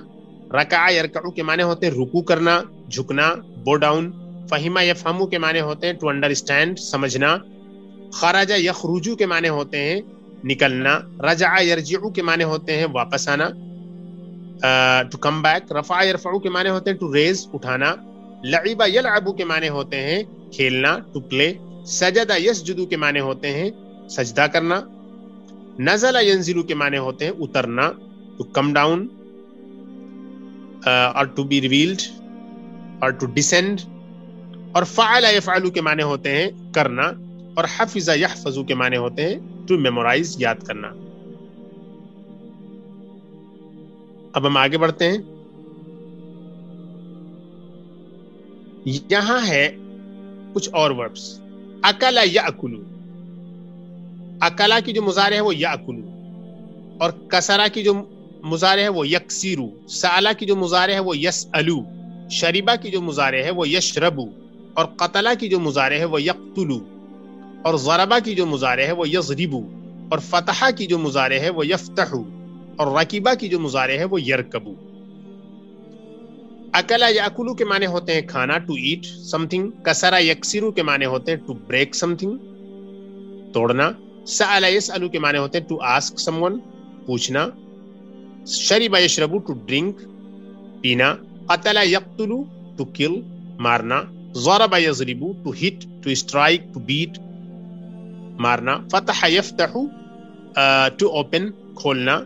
رکع یرکعو کے معنی ہوتے ہیں رکوع کرنا, جھکنا, بو ڈاؤن. فہمہ یفہمو کے معنی ہوتے ہیں ٹو انڈرسٹینڈ, سمجھنا. خرج یخرجو کے معنی ہوتے ہیں نکلنا. رجع یرجعو کے معنی ہوتے ہیں واپس آنا, ٹو کم بیک. رفع یرفعو کے معنی ہوتے ہیں ٹو ریز, اٹھانا. لعب یلعبو کے معنی ہوتے ہیں کھیلنا, ٹو پلے. سجد یسجدو کے معنی ہوتے ہیں سجدہ کرنا. نزل ینزلو کے معنی ہوتے ہیں اترنا, ٹو کم ڈاؤن اور ٹو بی ریویلڈ اور ٹو ڈسینڈ. اور فعل یفعلو کے معنی ہوتے ہیں کرنا. اور حفظ یحفظو کے معنی ہوتے ہیں ٹو میمورائز, یاد کرنا. اب ہم آگے بڑھتے ہیں. یہاں ہے کچھ اور وربس. اکل یاکلو, اکلا کی جو مضارع ہے وہ یاکلو, اور کسرہ کی جو مضارع ہے وہ یکسیرو. سالہ کی جو مضارع ہے وہ یسالو. شریبہ کی جو مضارع ہے وہ یشربو. اور قتلہ کی جو مضارع ہے وہ یقتلو. اور ضربہ کی جو مضارع ہے وہ یضربو. اور فتحہ کی جو مضارع ہے وہ یفتحو. اور رکیبہ کی جو مضارع ہے وہ یرکبو. اکلا یاکلو کے معنی ہوتے ہیں کھانا, ٹو ایٹ سم تھنگ. کسرہ یکسرو کے معنی ہوتے ہیں ٹو بریک سم تھنگ, توڑنا. سأل یسألو کے معنی ہوتے ہیں ٹو آسک سم ون, پوچھنا. شرب یشربو ٹو ڈرنک, پینا. قتل یقتلو ٹو کل, مارنا. ضرب یضربو to hit, to strike, to beat, مارنا. فتح یفتحو ٹو اوپن, کھولنا.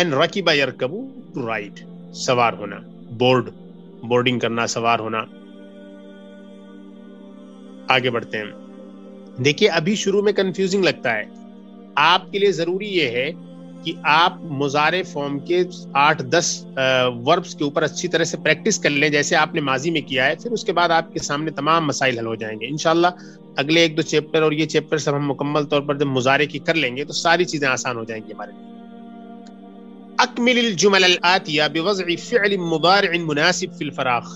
and رکب یرکبو ٹو رائڈ, سوار ہونا. بورڈ, بورڈنگ کرنا, سوار ہونا. آگے بڑھتے ہیں. دیکھیے ابھی شروع میں کنفیوزنگ لگتا ہے. آپ کے لیے ضروری یہ ہے کہ کہ آپ مضارع فارم کے 8-10 وربس کے اوپر اچھی طرح سے پریکٹس کر لیں جیسے آپ نے ماضی میں کیا ہے، پھر اس کے بعد آپ کے سامنے تمام مسائل حل ہو جائیں گے انشاءاللہ۔ اگلے 1-2 چیپٹر اور یہ چیپٹر سب ہم مکمل طور پر جب مضارع کی کر لیں گے تو ساری چیزیں آسان ہو جائیں گی ہمارے لیے۔ اکمل الجمل الآتیہ بوضع فعل مضارع مناسب فی الفراغ،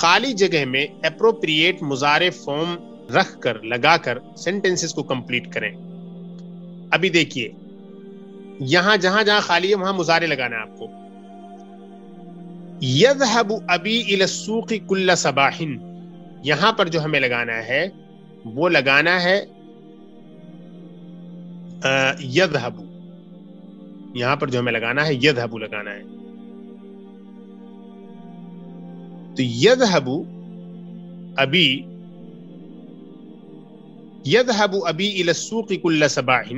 خالی جگہ میں اپروپریٹ مضارع فارم رکھ کر لگا کر سینٹنسز کو کمپلیٹ کریں۔ ابھی دیکھیے یہاں جہاں جہاں خالی ہے وہاں مضارع لگانا ہے آپ کو۔ یذهب ابی الی السوق کل صباح، یہاں پر جو ہمیں لگانا ہے وہ لگانا ہے یذهب، یہاں پر جو ہمیں لگانا ہے یذهب لگانا ہے۔ تو یذهب ابی، یذهب ابی الی السوق کل صباح،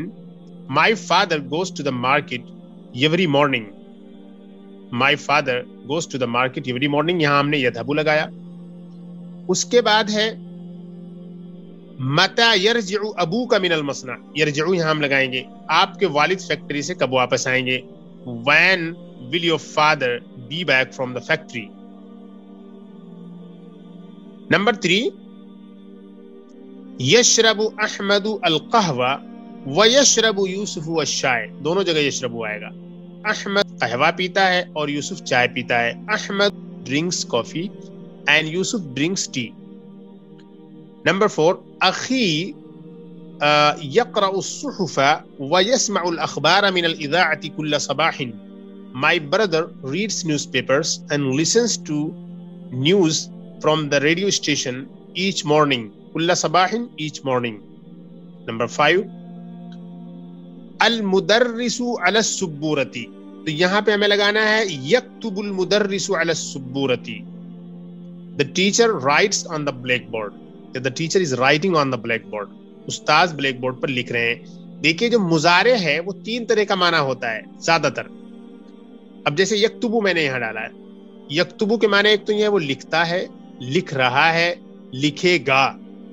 my father goes to the market every morning، my father goes to the market every morning، یہاں ہم نے یذهب لگایا۔ اس کے بعد ہے متى يرجع ابوك من المصنع، یرجع یہاں ہم لگائیں گے آپ کے والد فیکٹری سے کب واپس آئیں گے، when will your father be back from the factory۔ Number 3 یشرب احمد القہوہ ویشرب یوسف الشائے، دونوں جگہ یشرب آئے گا۔ احمد قہوہ پیتا ہے اور یوسف چائے پیتا ہے۔ Ahmed drinks coffee and Yusuf drinks tea. Number 4 اخی یقرأ الصحف ویسمع الاخبار من الاذاعة کل صباح، my brother reads newspapers and listens to news from the radio station each morning، کل صباح each morning۔ نمبر 5 المدرس علی السبورۃ، تو یہاں پہ ہمیں لگانا ہے یکتب المدرس علی السبورۃ، the teacher writes on the blackboard، the teacher is writing on the blackboard، استاذ بلیک بورڈ پر لکھ رہے ہیں۔ دیکھیے جو مضارع ہے وہ 3 طرح کا معنی ہوتا ہے زیادہ تر۔ اب جیسے یکتبو میں نے یہاں ڈالا ہے، یکتبو کے معنی ایک تو یہ ہے وہ لکھتا ہے، لکھ رہا ہے، لکھے گا،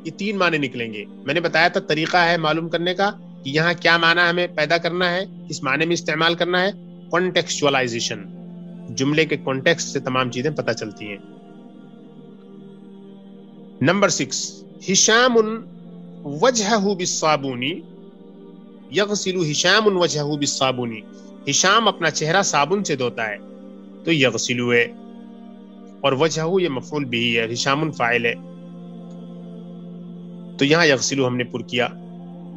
یہ 3 معنی نکلیں گے۔ میں نے بتایا تھا طریقہ ہے معلوم کرنے کا کہ یہاں کیا معنی ہمیں پیدا کرنا ہے، کس معنی میں استعمال کرنا ہے، کانٹیکسچوائلائزیشن، جملے کے کانٹیکسٹ سے تمام چیزیں پتہ چلتی ہیں۔ نمبر 6 ہشام وجہہ بالصابون، یغسل ہشام وجہہ بالصابون، ہشام اپنا چہرہ صابن سے دھوتا ہے، تو یغسل ہے، اور وجہہ یہ مفعول بھی ہے، ہشام فاعل ہے، تو یہاں یغسل ہم نے پر کیا۔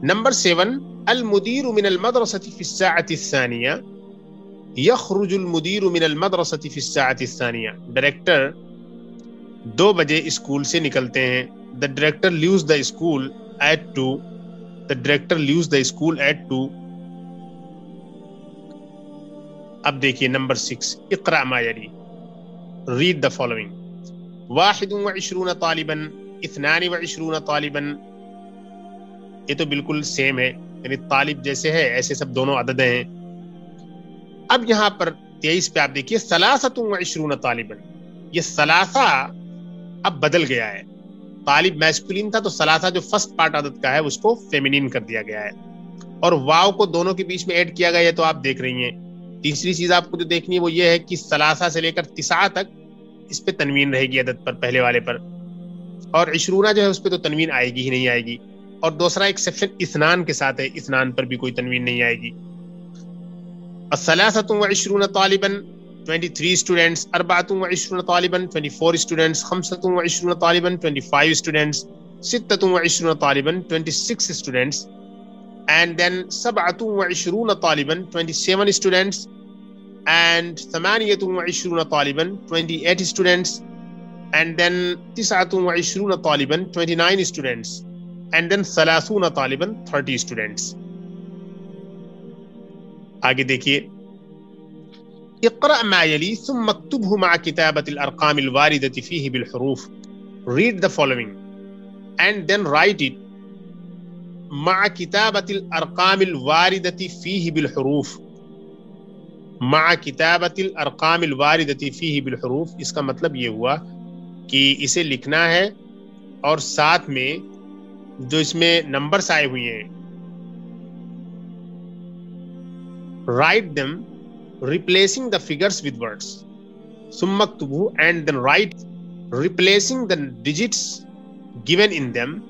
نمبر 7 المدیر من المدرسة في الساعة الثانية، یخرج المدیر من المدرسة في الساعة الثانية، ڈائریکٹر 2 بجے اسکول سے نکلتے ہیں۔ The director leaves the school at 2، the director leaves the school at 2۔ اب دیکھیے نمبر 6 اقرأ ما یلی، read the following۔ 21 طالبا، 22 طالبا، یہ تو بالکل سیم ہے، یعنی طالب جیسے ہے ایسے سب دونوں عدد ہیں۔ اب یہاں پر 23 پہ آپ دیکھیے 23 طالبا، یہ ثلاثہ اب بدل گیا ہے، طالب میسکولین تھا تو ثلاثہ جو فرسٹ پارٹ عدد کا ہے اس کو فیمینین کر دیا گیا ہے، اور واو کو دونوں کے بیچ میں ایڈ کیا گیا ہے، تو آپ دیکھ رہی ہیں۔ تیسری چیز آپ کو جو دیکھنی ہے وہ یہ ہے کہ ثلاثہ سے لے کر 9 تک اس پہ تنوین رہے گی عدد پر، پہلے والے پر، اور 20 جو ہے اس پہ تو تنوین آئے گی ہی نہیں آئے گی، اور دوسرا ایکسیپشن اثنان کے ساتھ ہے، اثنان پر بھی کوئی تنوین نہیں آئے گی۔ 23 طالبا 23 students، 24 طالبا 24 students، 25 طالبا 25 students، 26 طالبا 26 students، and then 27 طالبا 27 students، and 28 طالبا 28 students، and then 29 طالبا 29 students، and then 30 طالبا 30 students۔ آگے دیکھیے اقرأ ما يلي ثم اكتبه مع كتابة الأرقام الواردة فيه بالحروف، read the following and then write it مع كتابة الأرقام الواردة فيه بالحروف، مع كتابة الأرقام الواردة فيه بالحروف، اس کا مطلب یہ ہوا کہ اسے لکھنا ہے اور ساتھ میں جو اس میں نمبرز آئے ہوئے ہیں write them replacing the figures with words. ثم اكتبوه and then write replacing the digits given in them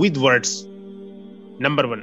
with words. Number 1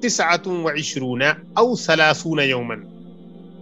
29 أو 30 يوما.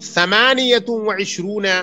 28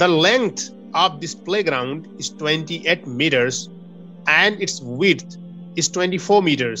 The length of this playground is 28 meters and its width is 24 meters.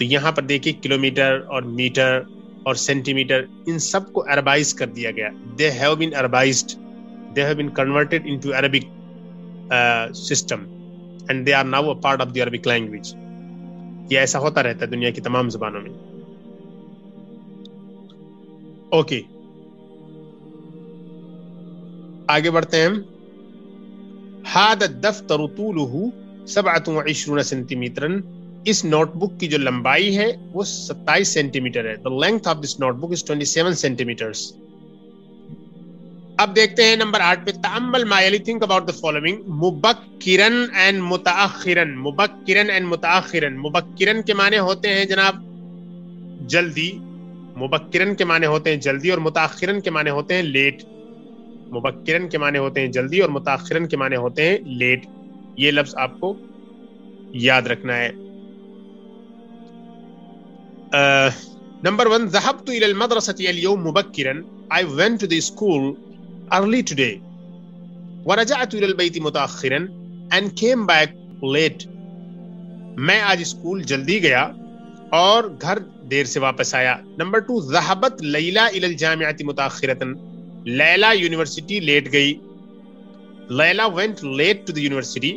تو یہاں پر دیکھیے kilometre اور metre اور centi metre ان سب کو عربائز کر دیا گیا. They have been Arabized, they have been converted into Arabic system and they are now a part of the Arabic language. یہ ایسا ہوتا رہتا ہے دنیا کی تمام زبانوں میں. اوکے آگے بڑھتے ہیں ہم. هذا الدفتر طوله 27 سینٹی میٹر. اس نوٹ بک کی جو لمبائی ہے وہ 27 سینٹی میٹر ہے. The length of this notebook is 27 centimeters. اب دیکھتے ہیں نمبر 8 پہ. تأمل ما یلی, think about the following. مبکرن and متأخرن. مبکرن and متأخرن. مبکرن کے معنی ہوتے ہیں جناب جلدی. مبکرن کے معنی ہوتے ہیں جلدی اور متأخرن کے معنی ہوتے ہیں لیٹ. مبکرن کے معنی ہوتے ہیں جلدی اور متأخرن کے معنی ہوتے ہیں لیٹ. یہ لفظ آپ کو یاد رکھنا ہے. نمبر 1. ذهبت إلى المدرسة اليوم مبكرا. I went to the school early today. ورجعت إلى البيت متأخرا and came back late. میں آج اسکول جلدی گیا اور گھر دیر سے واپس آیا. نمبر 2. ذهبت ليلى إلى الجامعة متأخرة. لیلا یونیورسٹی لیٹ گئی. Laila went late to the university.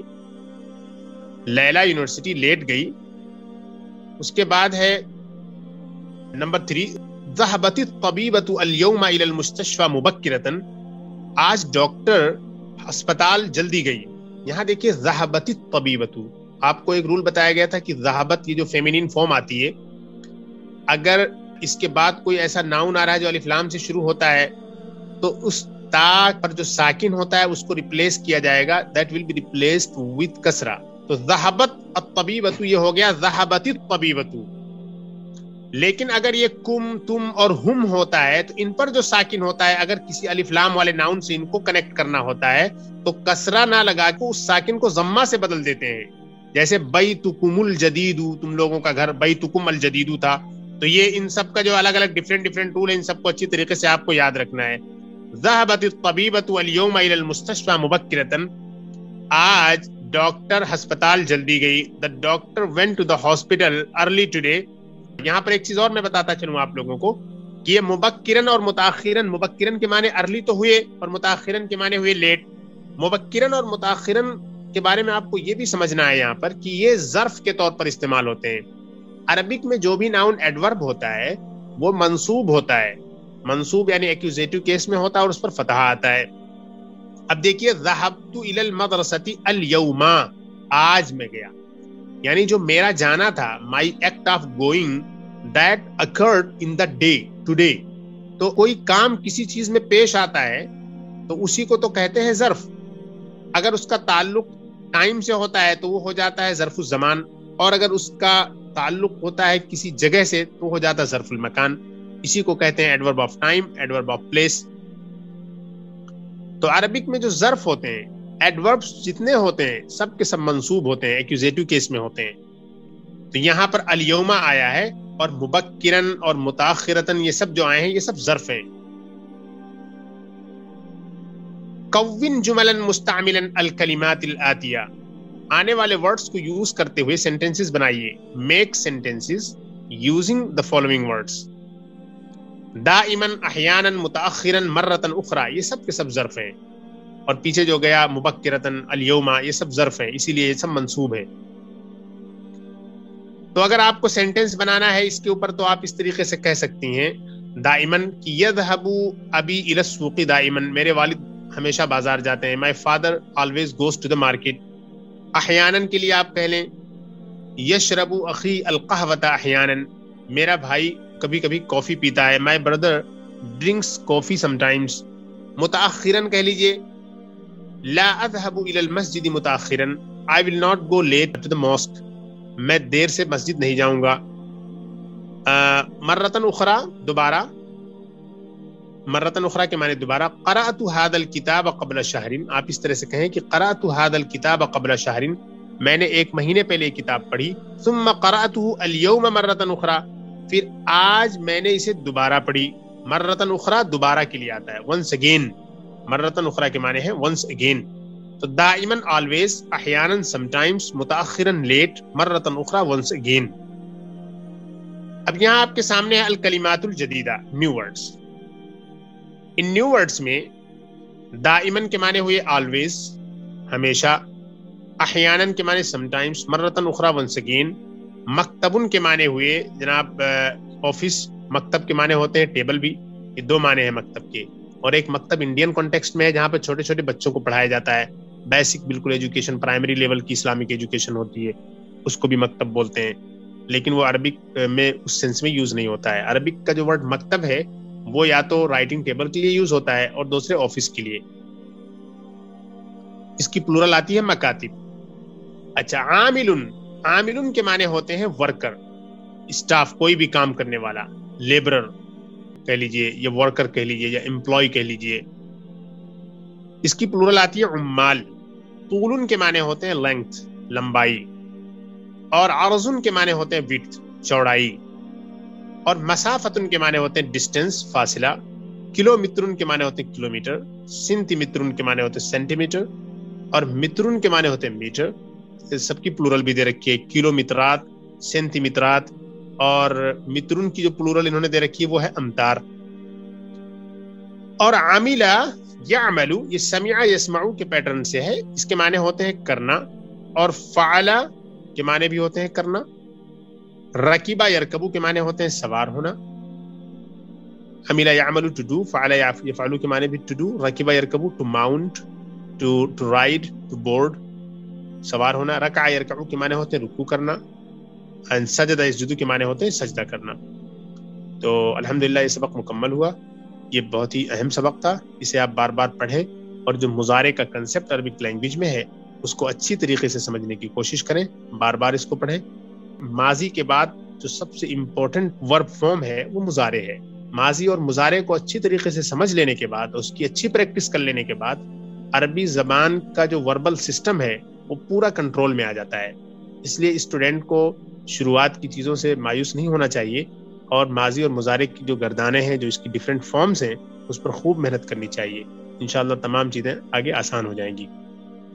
Laila university late گئی. اس کے بعد ہے نمبر 3. ذهبت الطبيبة اليوم إلى المستشفى مبكرة. آج ڈاکٹر ہسپتال جلدی گئی. یہاں دیکھیے ذهبت الطبيبة. آپ کو ایک رول بتایا گیا تھا کہ ذهبت یہ جو فیمینین فارم آتی ہے, اگر اس کے بعد کوئی ایسا ناؤن آ رہا ہے جو الف لام سے شروع ہوتا ہے تو اس تا پر جو ساکن ہوتا ہے اس کو ریپلیس کیا جائے گا. That will be replaced with کسرہ. تو ذهبت الطبيبة یہ ہو گیا ذهبت الطبيبة. لیکن اگر یہ کم تم اور ہم ہوتا ہے تو ان پر جو ساکن ہوتا ہے اگر کسی الف لام والے ناؤن سے ان کو کنیکٹ کرنا ہوتا ہے تو کسرہ نہ لگا کے اس ساکن کو ضمہ سے بدل دیتے ہیں. جیسے بیتکم الجدید, تم لوگوں کا گھر بیتکم الجدید تھا. تو یہ ان سب کا جو الگ الگ ڈفرینٹ ٹول ہے ان سب کو اچھی طریقے سے آپ کو یاد رکھنا ہے. ذهبت الطبيبة اليوم إلى المستشفى مبكرة. آج ڈاکٹر ہسپتال جلدی گئی. The doctor went to the hospital early today. یہاں پر ایک چیز اور میں بتاتا چلوں آپ لوگوں کو کہ یہ مبکرن اور متاخرن, مبکرن کے معنی ارلی تو ہوئے اور متاخرن کے معنی ہوئے لیٹ. مبکرن اور متاخرن کے بارے میں آپ کو یہ بھی سمجھنا ہے یہاں پر کہ یہ ظرف کے طور پر استعمال ہوتے ہیں. عربک میں جو بھی ناؤن ایڈورب ہوتا ہے وہ منصوب ہوتا ہے. منصوب یعنی ایکوزیٹو کیس میں ہوتا ہے اور اس پر فتحہ آتا ہے. اب دیکھیے ذهبت الى المدرسة اليوم, آج میں گیا, یعنی جو میرا جانا تھا, my act of going that occurred in the day today. تو کوئی کام کسی چیز میں پیش آتا ہے تو اسی کو تو کہتے ہیں ظرف. اگر اس کا تعلق ٹائم سے ہوتا ہے تو وہ ہو جاتا ہے ظرف الزمان, اور اگر اس کا تعلق ہوتا ہے کسی جگہ سے تو ہو جاتا ہے ظرف المکان. اسی کو کہتے ہیں adverb of time, adverb of place. تو عربک میں جو ظرف ہوتے ہیں, ایڈوربس جتنے ہوتے ہیں سب کے سب منصوب ہوتے ہیں, ایکوزیٹو کیس میں ہوتے ہیں. تو یہاں پر الیوم آیا ہے اور مبکرن اور متاخرتن یہ سب جو آئے ہیں یہ سب ظرف ہیں. کون جملا مستعملا الکلمات الآتیہ. آنے والے ورڈز کو یوز کرتے ہوئے سینٹنسز بنائیے. Make sentences using the following words. دائما, احیانا, متاخرا, مرتا اخرى, یہ سب کے سب ظرف ہیں. اور پیچھے جو گیا مبکرتن, الیوم, یہ سب ظرف ہیں, اسی لیے یہ سب منصوب ہے. تو اگر آپ کو سینٹنس بنانا ہے اس کے اوپر تو آپ اس طریقے سے کہہ سکتی ہیں دائما کہ یذهب ابی الی السوق دائما, میرے والد ہمیشہ بازار جاتے ہیں. My father always goes to the market. احیانا کے لیے آپ کہہ لیں یشرب اخی القہوۃ احیانا, میرا بھائی کبھی کبھی کافی پیتا ہے. My brother drinks coffee sometimes. متاخرا کہہ لیجئے لا اذهب الى المسجد متاخرا, I will not go late to the mosque, میں دیر سے مسجد نہیں جاؤں گا. مرتن اخرى, دوبارہ. مرتن اخرى کے معنی دوبارہ. قرأت هذا الكتاب قبل شهر, آپ اس طرح سے کہیں کہ قرأت هذا الكتاب قبل شهر, میں نے ایک مہینے پہلے یہ کتاب پڑھی. ثم قرأته اليوم مرتن اخرى, پھر آج میں نے اسے دوبارہ پڑھی. مرتن اخرى دوبارہ کے لیے آتا ہے, once again. مرتن اخرى کے معنی ہے once again. تو دائما always, احیانا sometimes, متاخرا late, مرتن اخرى once again. اب یہاں آپ کے سامنے ہے الکلمات الجدیدہ، نیو ورڈز. ان نیو ورڈز میں دائمن کے معنی ہوئے آلویز، ہمیشہ، احیانن کے معنی سم ٹائمز، مرتن اخرى ونس اگین. مکتبن کے معنی ہوئے جناب آفس، مکتب کے معنی ہوتے ہیں ٹیبل بھی. یہ دو معنی ہیں مکتب کے. اور ایک مکتب انڈین کانٹیکسٹ میں ہے جہاں پہ چھوٹے چھوٹے بچوں کو پڑھایا جاتا ہے، بیسک بالکل ایجوکیشن، پرائمری لیول کی اسلامک ایجوکیشن ہوتی ہے، اس کو بھی مکتب بولتے ہیں. لیکن وہ عربک میں اس سینس میں یوز نہیں ہوتا ہے. عربک کا جو ورڈ مکتب ہے وہ یا تو رائٹنگ ٹیبل کے لیے یوز ہوتا ہے اور دوسرے آفس کے لیے. اس کی پلورل آتی ہے مکاتب. اچھا، عاملن، عاملن کے معنی ہوتے ہیں ورکر، اسٹاف، کوئی بھی کام کرنے والا، لیبرر کہہ لیجئے یا ورکر کہہ لیجئے یا امپلائی کہہ لیجئے. اس کی پلورل آتی ہے عمال. طولن کے معنی ہوتے ہیں لینتھ، لمبائی، اور عرضن کے معنی ہوتے ہیں وڈتھ، چوڑائی، اور مسافتن کے معنی ہوتے ہیں ڈسٹینس، فاصلہ. کلومیٹرن کے معنی ہوتے ہیں کلومیٹر، سینتی میٹرن کے معنی ہوتے ہیں سینٹی میٹر، اور میٹرن کے معنی ہوتے ہیں میٹر. سب کی پلورل بھی دے رکھی ہے، کلو میٹرات، سینتی میٹرات، اور میٹرن کی جو پلورل انہوں نے دے رکھی ہے وہ ہے امتار. اور عاملہ یعملو، یہ سمع یسمعو کے پیٹرن سے ہے. اس کے معنی ہوتے ہیں کرنا، اور فعلا کے معنی بھی ہوتے ہیں کرنا. رکیبہ یرکبو کے معنی ہوتے ہیں سوار ہونا. عملہ یعملو ٹو ڈو، فعلا یفعلو کے معنی بھی ٹو ڈو، رکیبہ یرکبو to mount, to ride, to board, سوار ہونا. رکع یرکعو کے معنی ہوتے ہیں رکوع کرنا. ان سجدہ یسجدو کے معنی ہوتے ہیں سجدہ کرنا. تو الحمدللہ یہ سبق مکمل ہوا. یہ بہت ہی اہم سبق تھا، اسے آپ بار بار پڑھیں، اور جو مضارع کا کنسپٹ عربک لینگویج میں ہے اس کو اچھی طریقے سے سمجھنے کی کوشش کریں، بار بار اس کو پڑھیں. ماضی کے بعد جو سب سے امپورٹنٹ ورب فارم ہے وہ مضارع ہے. ماضی اور مضارع کو اچھی طریقے سے سمجھ لینے کے بعد، اس کی اچھی پریکٹس کر لینے کے بعد، عربی زبان کا جو وربل سسٹم ہے وہ پورا کنٹرول میں آ جاتا ہے. اس لیے اسٹوڈنٹ کو شروعات کی چیزوں سے مایوس نہیں ہونا چاہیے، اور ماضی اور مضارع کی جو گردانیں ہیں، جو اس کی ڈیفرنٹ فارمز ہیں، اس پر خوب محنت کرنی چاہیے. انشاءاللہ تمام چیزیں آگے آسان ہو جائیں گی.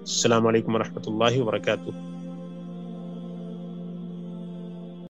السلام علیکم ورحمۃ اللہ وبرکاتہ.